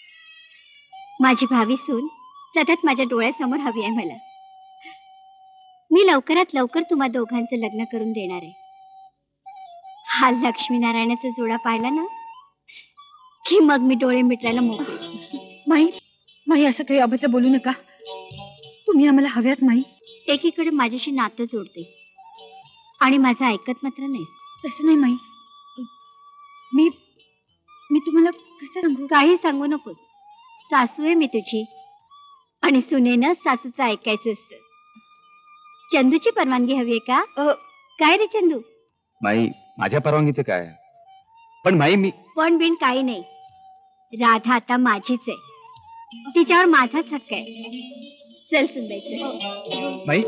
माझी भावी सून सतत माझ्या डोळ्यासमोर हवी आहे मला. मी लवकरात लवकर तुम्हा दोघांचं लग्न करून देणार आहे. हा लक्ष्मीनारायणाचा जोडा पाहिला ना की मग मी डोळे मिटायला मोकळी. माई, माई, असं काही अभद्र बोलू नका. तुम्ही आम्हाला हव्यात माई. एकीकडे माझ्याशी नातं जोडतेस आणि माझं ऐकत मात्र नाहीस. तसं नाही माई. मी तुम्हाला कसं सांगू? काही सांगू नकोस. सासू आहे मी तुझी, आणि सुनेनं सासूचं ऐकायचं असतं. चंदूची परवानगी हवी आहे का? काय रे चंदू? माई, माझ्या परवानगीचं काय? पण माई, मी पण बिन काही नाही. राधा आता माझीच आहे. तिच्यावर माझाच हक्क आहे. चल सुंदर. माई,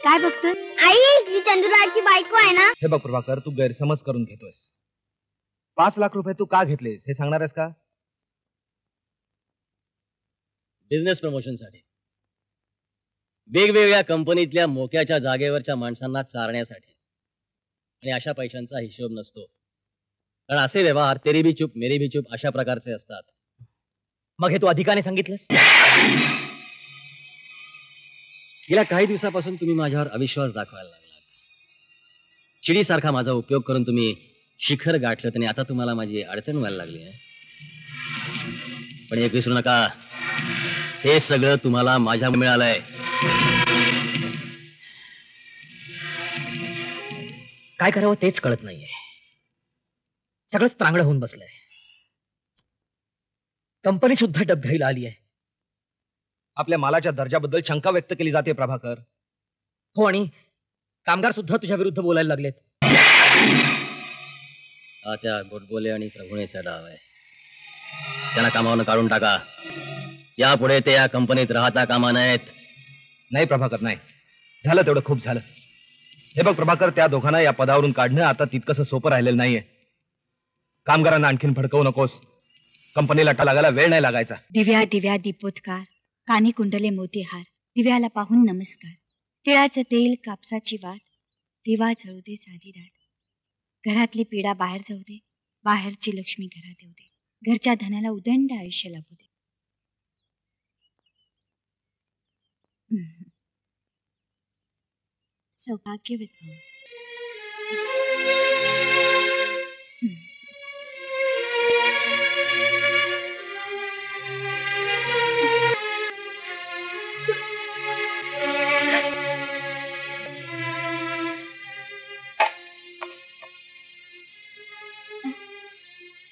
काय बघतोय? आई, ही चंद्रराजची बायको आहे ना? हे बघ प्रभाकर, तू गैरसमज करून घेतोयस. 5 लाख रुपये तू का घेतलेस हे सांगणार आहेस का? बिझनेस प्रमोशनसाठी, वेगवेगळ्या कंपनीतल्या मोक्याच्या जागेवरच्या माणसांना चारण्यासाठी. आणि अशा पैशांचा हिशोब नसतो, कारण असे व्यवहार तेरी भी चूप मेरी भी चूप अशा प्रकारचे असतात. मग हे तू अधिकाने सांगितलंस? गेल्या काही दिवसापासून तुम्ही माझ्यावर अविश्वास दाखवायला लागलात. चिडीसारखा माझा उपयोग करून तुम्ही शिखर गाठलं, आणि आता तुम्हाला माझी अडचण व्हायला लागली आहे. पण एक विसरू नका, हे सगळं तुम्हाला माझ्या मिळालंय. काय करावं तेच कळत नाहीये. सगळंच त्रांगडं होऊन बसलंय. कंपनी सुद्धा डबघाईला आली आहे. आपल्या मालाच्या दर्जाबद्दल शंका व्यक्त केली जाते प्रभाकर. हो, आणि कामगार सुद्धा तुझ्या विरुद्ध बोलायला लागलेत. हा त्या गोडबोले आणि प्रभुणेचा डाव आहे. त्यांना कामावरून काढून टाका. यापुढे ते या कंपनीत राहता कामा नयेत. नाही प्रभाकर, नाही. झालं तेवढं खूप झालं. हे बघ प्रभाकर, त्या दोघांना या पदावरून काढणं आता तितकंसं सोपं राहिलेलं नाहीये. कामगारांना आणखीन भडकवू नकोस. कंपनीला लागायला वेळ नाही लागायचा. दिव्या दिव्या दीपोत्कार, कानी कुंडले मोतीहार, दिव्याला पाहून नमस्कार. तिळाचं तेल, कापसाची वात, दिवा जळू दे साधी रात. घरातली पीडा बाहेर जाऊ दे, बाहेरची लक्ष्मी घरात येऊ दे. घरच्या धनाला उदंड आयुष्य लाभू दे. सौभाग्यवत भाऊ.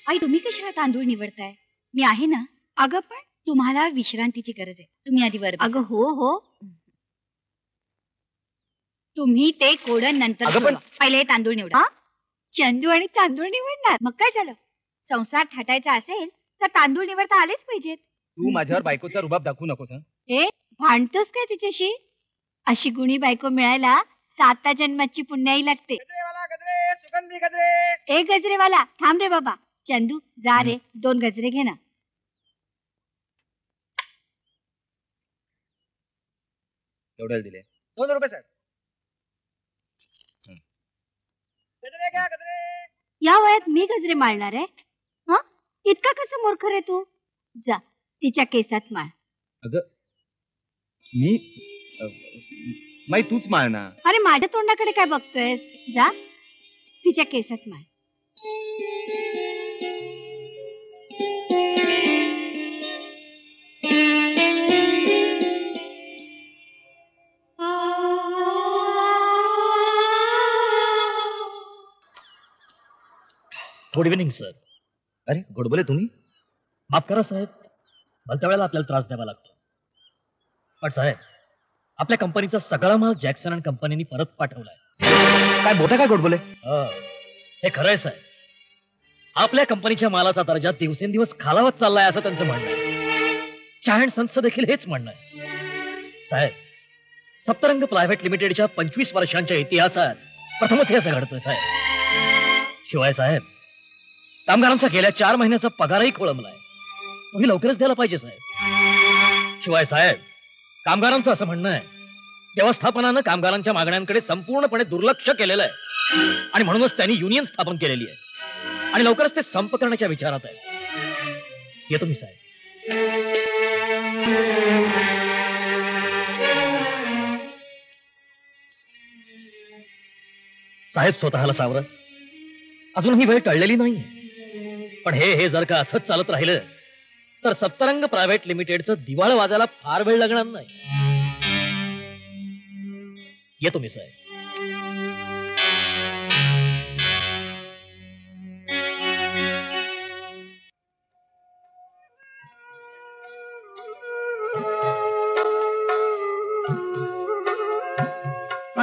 आई, तुम्ही कशाला तांदूळ निवडताय? मी आहे ना. अगं पण तुम्हाला विश्रांतीची गरज आहे. तुम्ही आधी वर बसा. अगं हो हो. तुम्ही ते कोडं नंतर अगं पण- ठेवा. पहिले हे तांदूळ निवडा. चंदू आणि तांदूळ निवडणार. मग काय झालं? संसार थाटायचा असेल तर तांदूळ निवडता आलेच पाहिजेत. तू माझ्यावर बायकोचा रुबाब दाखवू नकोस हं? हे भांडतोस काय तिच्याशी? अशी गुणी बायको मिळायला 7 जन्माची पुण्याई लागते. ए गजरेवाला थांब रे बाबा. चंदू जा रे, 2 गजरे घे ना. एवढ्याला दिले. 2 रुपये साहेब. या वयात मी गजरे माळणार आहे? हा, इतका कसं मूर्ख रे तू? जा तिच्या केसात माळ. अगं मी माई तूच माळ ना. अरे माझ्या तोंडाकडे काय बघतोयस? जा तिच्या केसात माळ. Good evening sir. अरे गोडबोले तुम्ही? माफ करा साहेब, भलत्या वेळेला आपल्याला त्रास द्यावा लागतो. पण साहेब, आपल्या कंपनीचा सगळा माल जॅक्सन अँड कंपनीने परत पाठवलाय. काय बोलता काय गोडबोले? हे खरं आहे साहेब. आपल्या कंपनीच्या मालाचा दर्जा दिवसेंदिवस खालावत चाललाय असं त्यांचं म्हणणं आहे. चायंट सन्सचं देखील हेच म्हणणं आहे. साहेब, सप्तरंग प्रायव्हेट लिमिटेडच्या 25 वर्षांच्या इतिहासात प्रथमच हे असं घडतंय साहेब. शिवाय साहेब, कामगारांचा गेल्या 4 महिन्याचा पगारही खोळंबलाय. तुम्ही लवकरच द्यायला पाहिजे साहेब. शिवाय साहेब, कामगारांचं असं म्हणणं आहे, व्यवस्थापनानं कामगारांच्या मागण्यांकडे संपूर्णपणे दुर्लक्ष केलेलं आहे आणि म्हणूनच त्यांनी युनियन स्थापन केलेली आहे आणि लवकरच ते संप करण्याच्या विचारात आहे. येतो मी साहेब. साहेब, स्वतःला सावरा. अजून ही वेळ टळलेली नाही. पण हे जर का असंच चालत राहिलं तर सप्तरंग प्रायव्हेट लिमिटेडचं दिवाळ वाजायला फार वेळ लागणार नाही. येतो मी साहेब.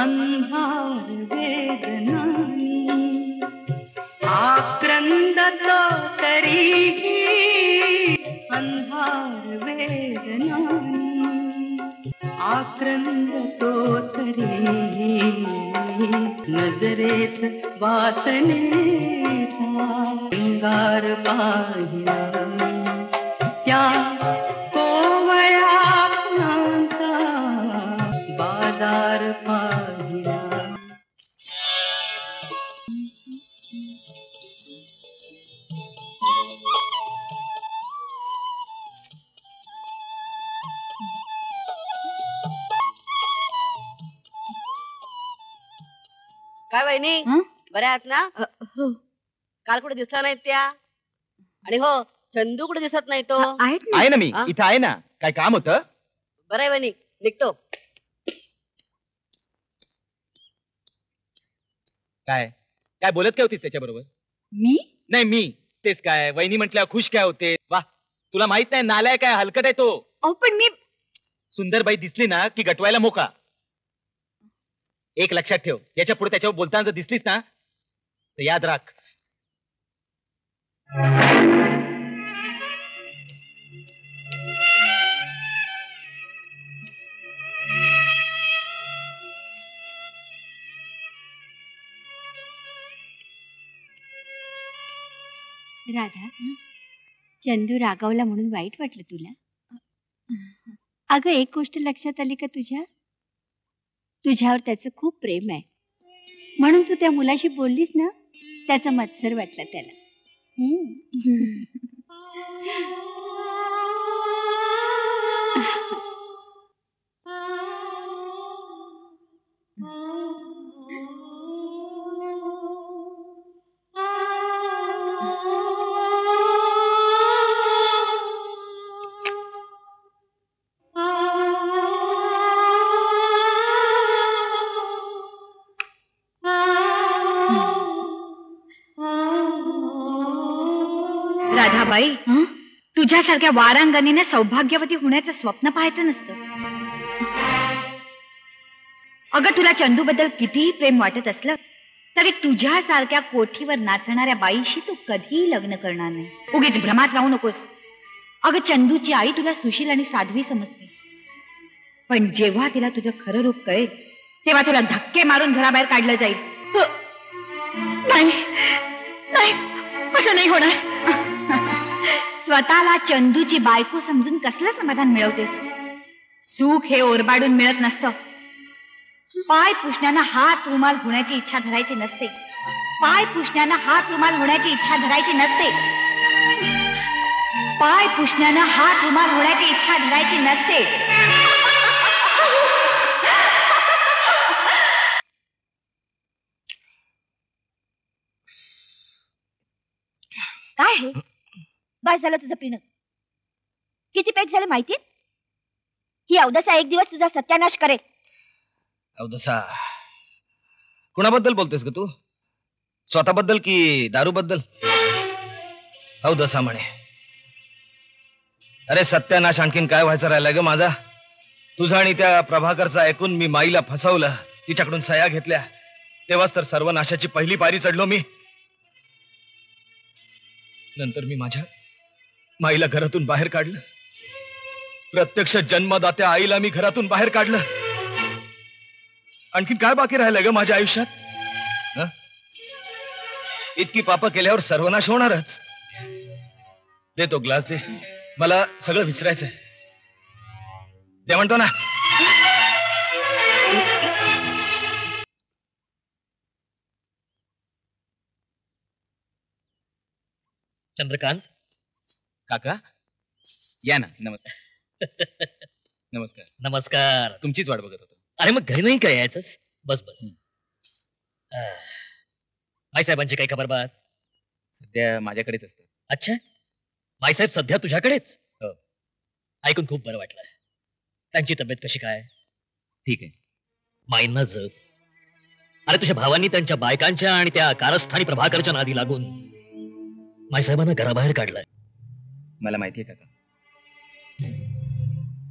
अंधार वेदनानी आक्रंदतो तरीही अंधार वेदनानी आक्रंदतो तरीही नजरेत वासनेचा अंगार पाहिला त्या कोवळ्या फुलांचा बाजार पाहिला. काय वहिनी, बऱ्या आहात ना? हो. काल कुठे दिसला नाहीत त्या? आणि हो, चंदू कुठे दिसत नाही तो? आहे ना, मी इथं आहे ना. काय काम होतं? बरं आहे वहिनी, निघतो. काय काय बोलत काय होतीस त्याच्याबरोबर? मी नाही, मी तेच काय वहिनी म्हटल्या खुश काय होते. वा, तुला माहित नाही नालाय काय हलकट आहे तो. पण मी सुंदरबाई दिसली ना की गटवायला मोका. एक लक्षात ठेव, याच्या पुढे त्याच्यावर बोलताना जर दिसलीस ना तर याद राख. राधा, चंदू रागावला म्हणून वाईट वाटलं तुला? अगं, एक गोष्ट लक्षात आली का तुझ्या? तुझ्यावर त्याचं खूप प्रेम आहे म्हणून तू त्या मुलाशी बोललीस ना, त्याचा मत्सर वाटला त्याला. राधाबाई, तुझ्यासारख्या वारांगणीने सौभाग्यवती होण्याचं स्वप्न पाहायचं नसतं. अगं, तुला चंदूबद्दल कितीही प्रेम वाटत असलं तरी तुझ्यासारख्या कोठीवर नाचणाऱ्या बाईशी तू कधीही लग्न करणार नाही. उगीच भ्रमात राहू नकोस. अगं, चंदूची आई तुला सुशील आणि साध्वी समजते, पण जेव्हा तिला तुझं खरं रूप कळेल तेव्हा तुला धक्के मारून घराबाहेर काढलं जाईल. नाही नाही, असं नाही होणार. स्वतःला चंदूची बायको समजून कसलं समाधान मिळवतेस? सुख हे ओरबाडून मिळत नसतं. पाय पुसण्यानं हात रुमाल होण्याची इच्छा धरायची नसते. पाय पुसण्यानं हात रुमाल होण्याची इच्छा धरायची नसते. पाय पुसण्यानं हात रुमाल होण्याची इच्छा धरायची नसते. काय हे? बस झालं तुझं पिणं. किती पेट झाले माहितीये? ही अवदसा एक दिवस तुझा सत्यानाश करेल. अवदसा, कुणाबद्दल बोलतेस ग तू? स्वतःबद्दल की दारूबद्दल? अवदसा म्हणे. अरे सत्यानाश आणखीन काय व्हायचं राहिलाय ग माझा? तुझा आणि त्या प्रभाकरचा ऐकून मी माईला फसवलं, तिच्याकडून सह्या घेतल्या, तेव्हाच तर सर्वनाशाची पहिली पायरी चढलो मी. नंतर मी माझ्या माईला घरातून बाहेर काढलं. प्रत्यक्ष जन्मदात्या आईला मी घरातून बाहेर काढलं. आणखीन काय बाकी राहिलंय ग माझ्या आयुष्यात? इतकी पाप केल्यावर सर्वनाश होणारच. दे तो ग्लास, दे. मला सगळं विसरायचंय. दे म्हणतो ना. चंद्रकांत काका, या ना. नमस्कार. नमस्कार. नमस्कार. तुमचीच वाट बघत होतो. अरे मग घरी नाही काय यायचंस? बस बस. माईसाहेबांची काही खबर बात? सध्या माझ्याकडेच असतं. अच्छा, माईसाहेब सध्या तुझ्याकडेच? हो. ऐकून खूप बरं वाटलं. त्यांची तब्येत कशी काय? ठीक आहे. माईंना जप. अरे तुझ्या भावांनी त्यांच्या बायकांच्या आणि त्या कारस्थानी प्रभाकरच्या नादी लागून माईसाहेबांना घराबाहेर काढलाय. मला माहितीये काका,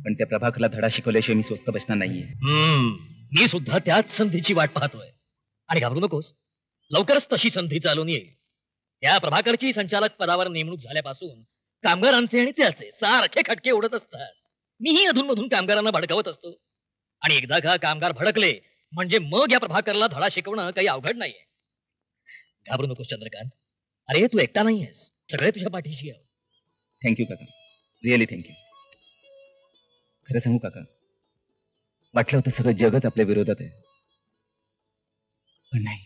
पण त्या प्रभाकरला धडा शिकवल्याशिवाय मी स्वस्त बसणार नाहीये. मी सुद्धा त्याच संधीची वाट पाहतोय. आणि घाबरू नकोस, लवकरच तशी संधी चालून येईल. त्या प्रभाकरची संचालक पदावर नेमणूक झाल्यापासून कामगारांचे आणि त्याचे सारखे खटके उडत असतात. मीही अधूनमधून कामगारांना भडकावत असतो. आणि एकदा का कामगार भडकले म्हणजे मग या प्रभाकरला धडा शिकवणं काही अवघड नाहीये. घाबरू नकोस चंद्रकांत. अरे तू एकटा नाहीयेस, सगळे तुझ्या पाठीशी आहे. थँक्यू काका, रिअली थँक्यू. खरं सांगू काका, वाटलं होतं सगळं जगच आपल्या विरोधात आहे, पण नाही.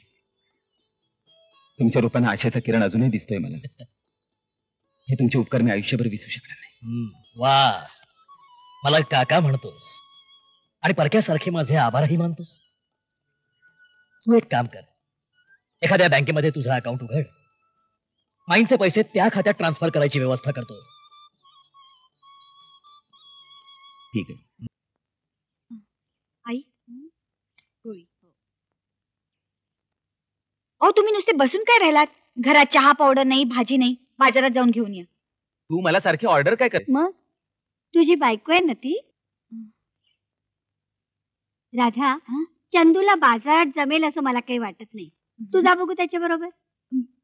तुमच्या रूपानं आशेचा किरण अजूनही दिसतोय मला. हे तुमचे उपकार मी आयुष्यभर विसरू शकणार नाही. वा, मला काका म्हणतोस आणि परक्यासारखे माझे आभारही मानतोस. तू एक काम कर, एखाद्या बँकेमध्ये तुझं अकाउंट उघड. माईंचे पैसे त्या खात्यात ट्रान्सफर करायची व्यवस्था करतो. ठीक आहे. आई, अहो तुम्ही नुसते बसून काय राहिलात? घरात चहा पावडर नाही, भाजी नाही, बाजारात जाऊन घेऊन या. तू मला सारखी ऑर्डर काय कर? मग तुझी बायको आहे ना ती? राधा, चंदूला बाजारात जमेल असं मला काही वाटत नाही. तू जा बघू त्याच्या बरोबर.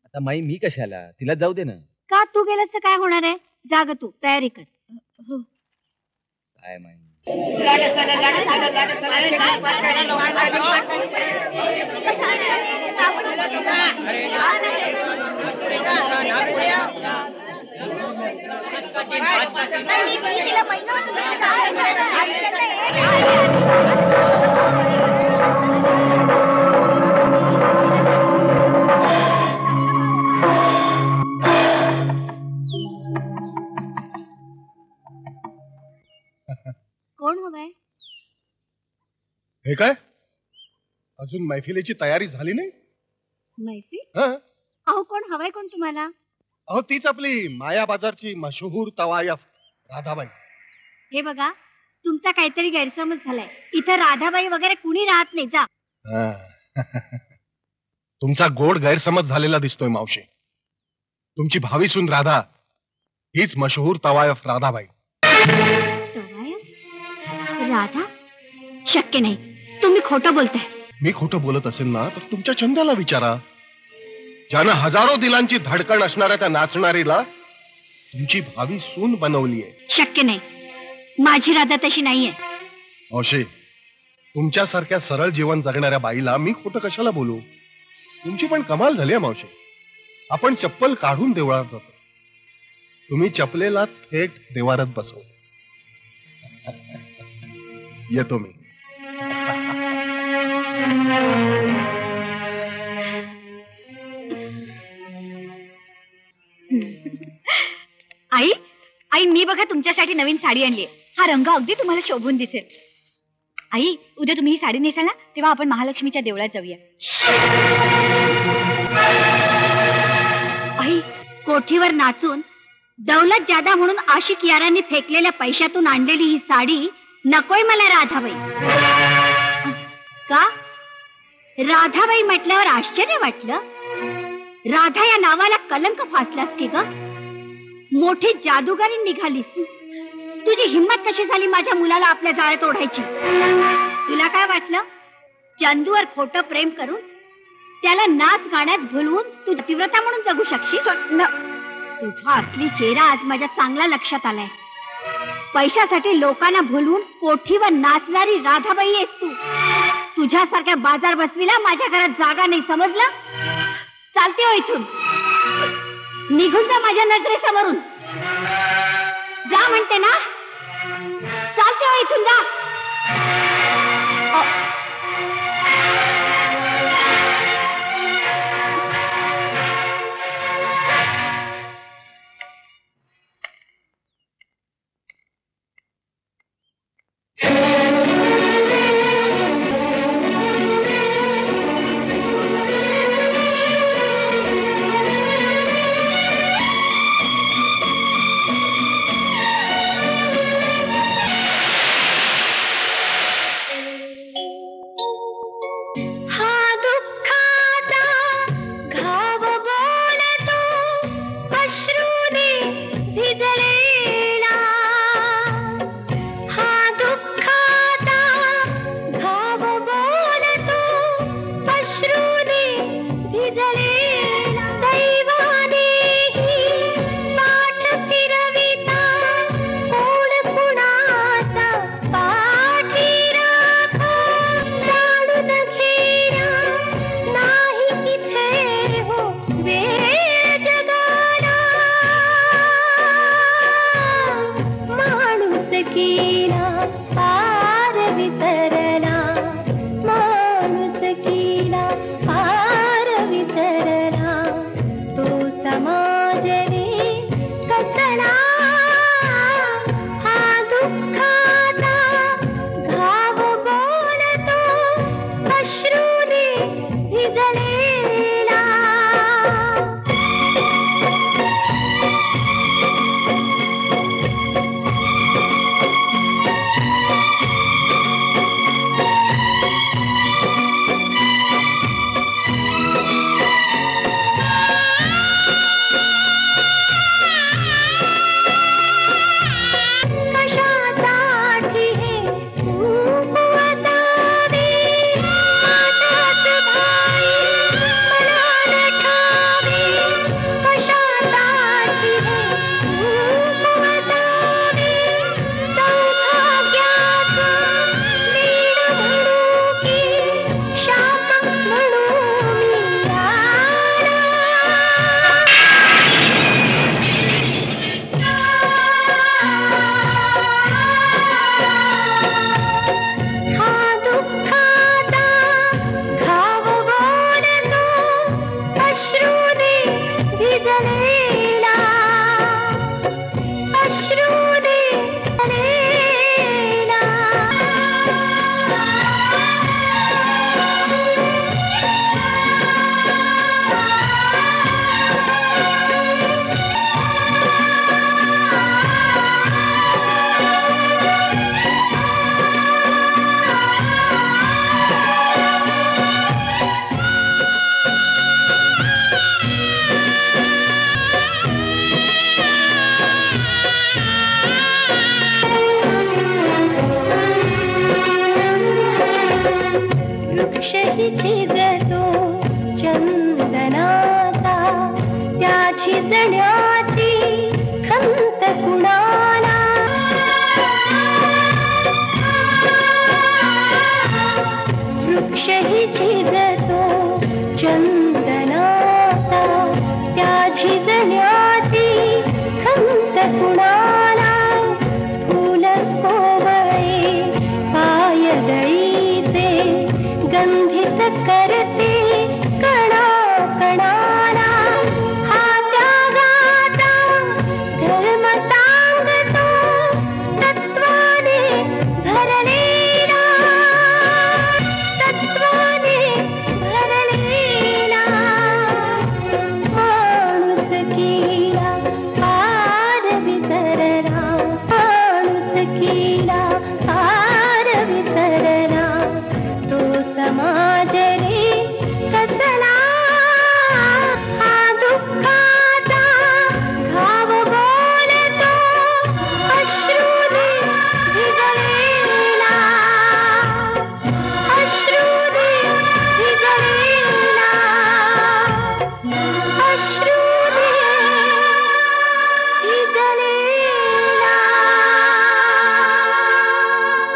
आता माई मी कशाला? तिला जाऊ दे ना. का? तू गेलास तर काय होणार आहे? जाग तू तयारी कर. काय माई, कोण हवंय? हे काय, अजून मैफिलीची तयारी झाली नाही? मैफिल? अहो कोण हवाय? कोण तुम्हाला? अहो तीच आपली माया बाजारची मशहूर तवायफ राधाबाई. हे बघा, तुमचा काहीतरी गैरसमज झालाय. इथं राधाबाई वगैरे कुणी राहत नाही. जा. तुमचा गोड गैरसमज झालेला दिसतोय मावशी. तुमची भावी सून राधा हीच मशहूर तवायफ राधाबाई. राधा? शक्य नाही, तुम्ही खोटं बोलताय. मी खोटं बोलत असेल ना तर तुमच्या चंद्याला विचारा, ज्यानं हजारो दिलांची धडकण असणाऱ्या त्या नाचणारीला तुमची भावी सून बनवलीये. शक्य नाही, माझी राधा तशी नाहीये. मावशी, तुमच्यासारख्या सरळ जीवन जगणाऱ्या बाईला मी खोटं कशाला बोलू? तुमची पण कमाल झाली आहे मावशी. आपण चप्पल काढून देवळात जातो, तुम्ही चपलेला थेट देवारात बसव. येतो मी. आई आई मी बघा तुमच्यासाठी नवीन साडी आणली. हा रंग अगदी तुम्हाला शोभून दिसेल. आई उद्या तुम्ही ही साडी नेसाल ना तेव्हा आपण महालक्ष्मीच्या देवळात जाऊया. आई, कोठीवर नाचून दौलत जादा म्हणून आशिक यारांनी फेकलेल्या पैशातून आणलेली ही साडी नकोय मला राधाबाई. का? राधाबाई म्हटल्यावर आश्चर्य वाटलं? राधा या नावाला कलंक फासलास की ग? मोठी जादूगारी निघालीस. तुझी हिम्मत कशी झाली माझ्या मुलाला आपल्या जाळ्यात ओढायची? तुला काय वाटलं चंदूवर खोटं प्रेम करून त्याला नाच गाण्यात भुलवून तू तीव्रता म्हणून जगू शकशील? तुझा असली चेहरा आज माझ्या चांगला लक्षात आलाय. पैशासाठी लोकांना भुलवून कोठीवर नाचणारी राधाबाई आहेस तू. तुझ्यासारख्या बाजार बसवीला माझ्या घरात जागा नाही, समजलं? चालते हो इथून, निघून जा माझ्या नजरेसमोरून. जा म्हणते ना, चालते हो इथून, जा.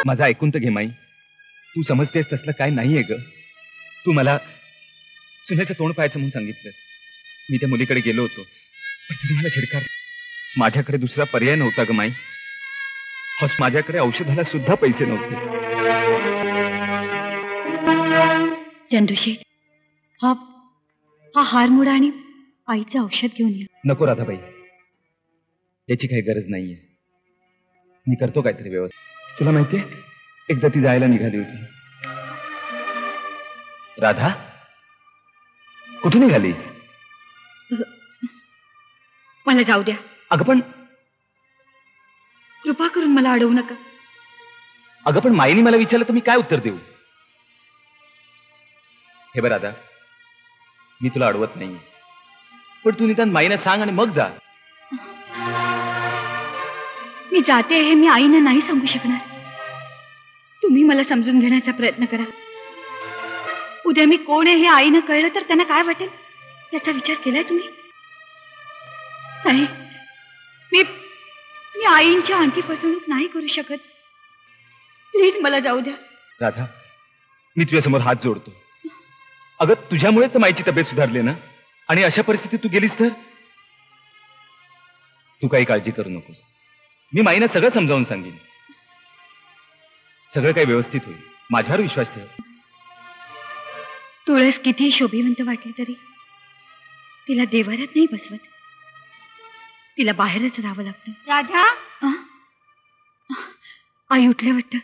माझं ऐकून तर घे माई. तू समजतेस तसलं काय नाहीये ग. तू मला सुनेचं तोंड पाहायचं म्हणून सांगितलंस. मी त्या मुलीकडे गेलो होतो, पण तिने मला झिडकार. माझ्याकडे दुसरा पर्याय नव्हता ग माई. माझ्याकडे औषधाला सुद्धा पैसे नव्हते. चंदूशेठ, हा हार मोडा आणि आईचं औषध घेऊन या. नको राधाबाई, याची काही गरज नाहीये. मी करतो काहीतरी व्यवस्था. तुला माहितीये, एकदा ती जायला निघाली होती. राधा, कुठे निघालीस? मला जाऊ द्या. अगं पण कृपा करून मला अडवू नका. अगं पण माईने मला विचारलं तर मी काय उत्तर देऊ? हे बरं राधा, मी तुला अडवत नाहीये, पण तू निदान माईने सांग आणि मग जा. मी जाते हे मी आईनं नाही सांगू शकणार. तुम्ही मला समजून घेण्याचा प्रयत्न करा. उद्या मी कोण आहे हे आईनं कळलं तर त्यांना काय वाटेल याचा विचार केलाय तुम्ही? नाही, मी आईंची आणखी फसवणूक नाही करू शकत. प्लीज मला जाऊ द्या. राधा, मी तुझ्यासमोर हात जोडतो. अगं तुझ्यामुळेच तर माईची तब्येत सुधारली ना, आणि अशा परिस्थितीत तू गेलीस तर? तू काही काळजी करू नकोस. मी माईनं सगळं समजावून सांगेन. सगळं काही व्यवस्थित होईल. माझ्यावर विश्वास ठेव. तुळस किती शोभिवंत वाटली तरी तिला देवाऱ्यात नाही बसवत. तिला बाहेरच राहावं लागतं. राधा, आई उठल्या वाटतं.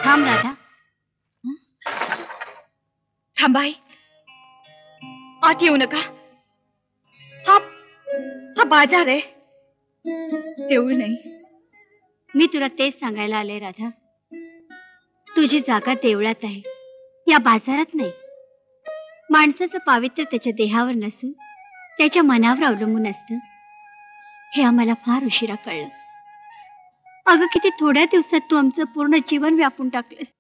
थांब राधा. थांबाई, आत येऊ नका. हा बाजार आहे, देऊळ नाही. मी तुला तेच सांगायला आले राधा. तुझी जागा देवळात आहे, या बाजारात नाही. माणसाचं पावित्र्य त्याच्या देहावर नसून त्याच्या मनावर अवलंबून असतं, हे आम्हाला फार उशिरा कळलं. अगं किती थोड्या दिवसात तू आमचं पूर्ण जीवन व्यापून टाकलंस.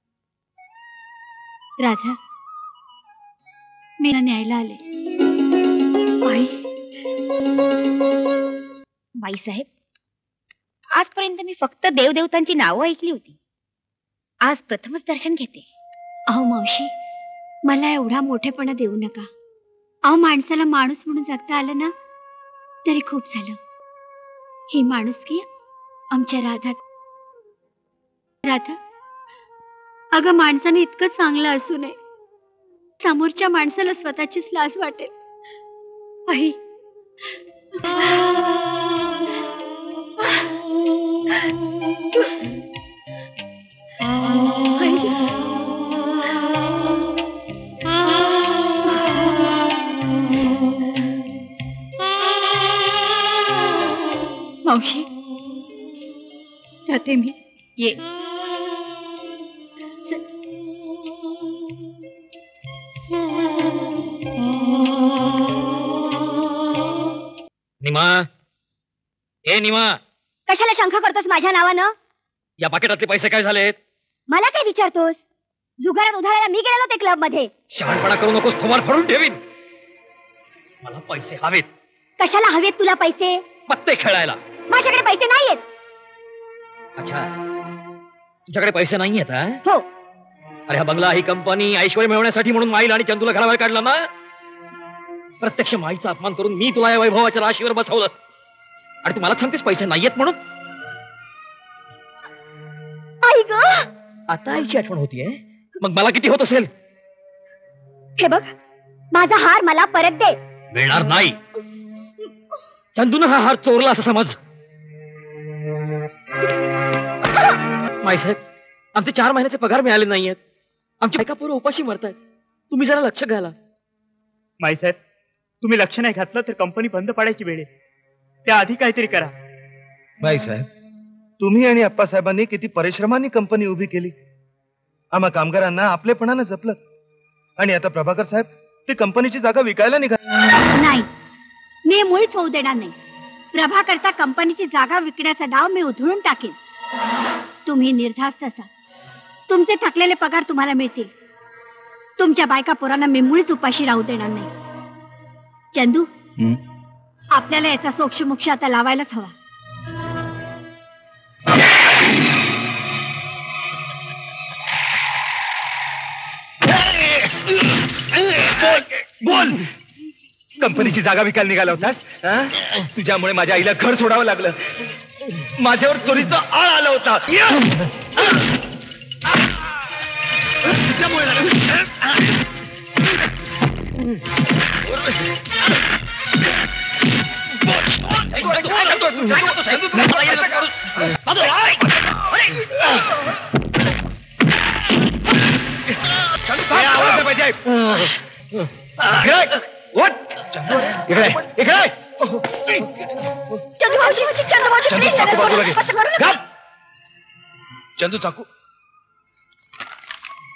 राधा, मी न्यायला आले. आई, बाईसाहेब, आजपर्यंत मी फक्त देवदेवतांची नावं ऐकली होती. आज प्रथमच दर्शन घेते. अहो मावशी, मला एवढा मोठेपणा देऊ नका. अहो, माणसाला माणूस म्हणून जगता आलं ना तरी खूप झालं. ही माणुसकी आमच्या राधा. अगं माणसाने इतकं चांगलं असू नये, समोरच्या माणसाला स्वतःचीच लाज वाटेल. आई, मावशी, जाते मी. ये. निमा, ए निमा, कशाला शंका करतोस माझ्या नावानं? या पाकिटातले पैसे काय झालेत? मला काय विचारतोस? जुगारात उधळायला मी गेलेलो ते क्लब मध्ये. शहाणपणा करू नकोस, थोबाड फाडून ठेवीन. मला पैसे हवेत. कशाला हवेत तुला पैसे? पत्ते खेळायला. माझ्याकडे पैसे नाहीयेत. अच्छा, तुझ्याकडे पैसे नाहीयेत? हो. अरे हा बंगला, ही कंपनी ऐश्वर्य मिळवण्यासाठी म्हणून माईल आणि चंदूला घराबाहेर काढलं ना. प्रत्यक्ष माईचा अपमान करून मी तुला या वैभवाच्या राशीवर बसवलं, आणि तू मला सांगतेस पैसे नाहीयेत म्हणून? आई ग, आता आईची आठवण होतीये. मग मला किती होत असेल? हे बघ, माझा हार मला परत दे. मिळणार नाही. चंदूनं हा हार चोरला असं समज. माईसाहेब, आमचे 4 महिन्याचे पगार मिळाले नाहीयेत. आमची बायका पोरं उपाशी मरतायत. तुम्ही जरा लक्ष घाला. माईसाहेब, तुम्ही लक्ष नाही घातलं तर कंपनी बंद पाडायची वेळ आहे. त्याआधी काहीतरी करा. बाईसाहेब, तुम्ही आणि अप्पासाहेबांनी किती परिश्रमांनी कंपनी उभी केली. आम्हा कामगारांना आपलेपणानं जपलं, आणि आता प्रभाकर साहेब ती कंपनीची जागा विकायला निघाले. नाही, मी मुळीच होऊ देणार नाही. प्रभाकरचा कंपनीची जागा विकण्याचा डाव मी उधळून टाकेन. तुम्ही निर्धास्त असा. तुमचे थकलेले पगार तुम्हाला मिळतील. तुमच्या बायका पोरांना मी मुळीच उपाशी राहू देणार नाही. चंदू, आपल्याला याचा सोक्षमोक्ष आता लावायलाच हवा. बोल. कंपनीची जागा विकायला निघाला होतास? तुझ्यामुळे माझ्या आईला घर सोडावं लागलं. माझ्यावर चोरीचा आळ आला होता. आवाज पाहिजे. चंदू चाकू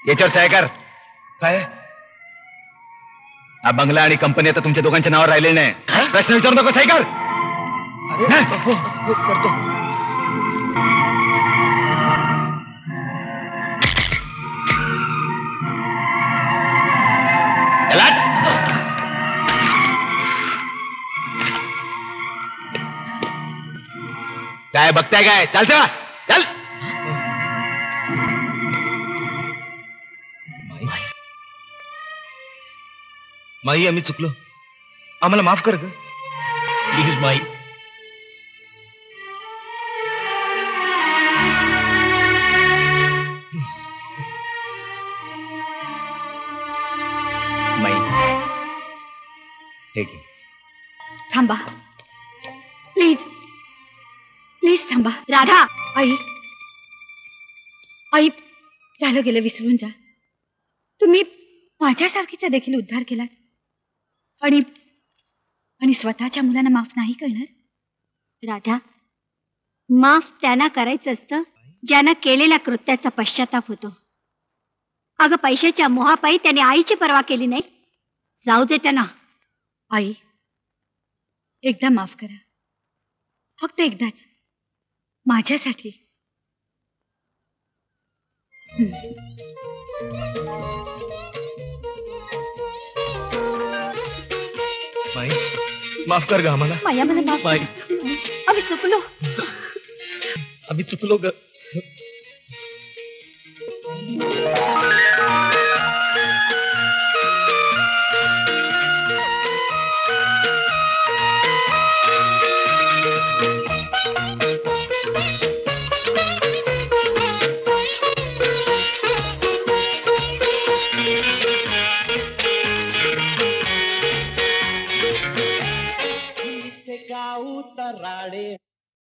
याच्यावर सह्या कर. काय? हा बंगला आणि कंपनी आता तुमच्या दोघांच्या नावावर राहिलेली नाही. प्रश्न विचारू नको, सही कर. करतो. काय बघताय? काय चालतं? चल. माई, आम्ही चुकलो. आम्हाला माफ कर ग प्लीज माई. ठीक आहे. थांबा प्लीज, प्लीज थांबा. राधा. आई, आई, झालं गेलं विसरून जा. तुम्ही माझ्यासारखीचा देखील उद्धार केलात आणि आणि स्वतःच्या मुलांना माफ नाही करणार. राधा, माफ त्यांना करायचं असतं ज्यांना केलेल्या कृत्याचा पश्चाताप होतो. अगं, पैशाच्या मोहापायी त्याने आईची पर्वा केली नाही. जाऊ दे त्यांना. आई, एकदा माफ करा, फक्त एकदाच, माझ्यासाठी. माई, माफ कर ग आम्हाला. माया, मला माफ माई. आम्ही चुकलो. आम्ही चुकलो ग. गाऊ तराडे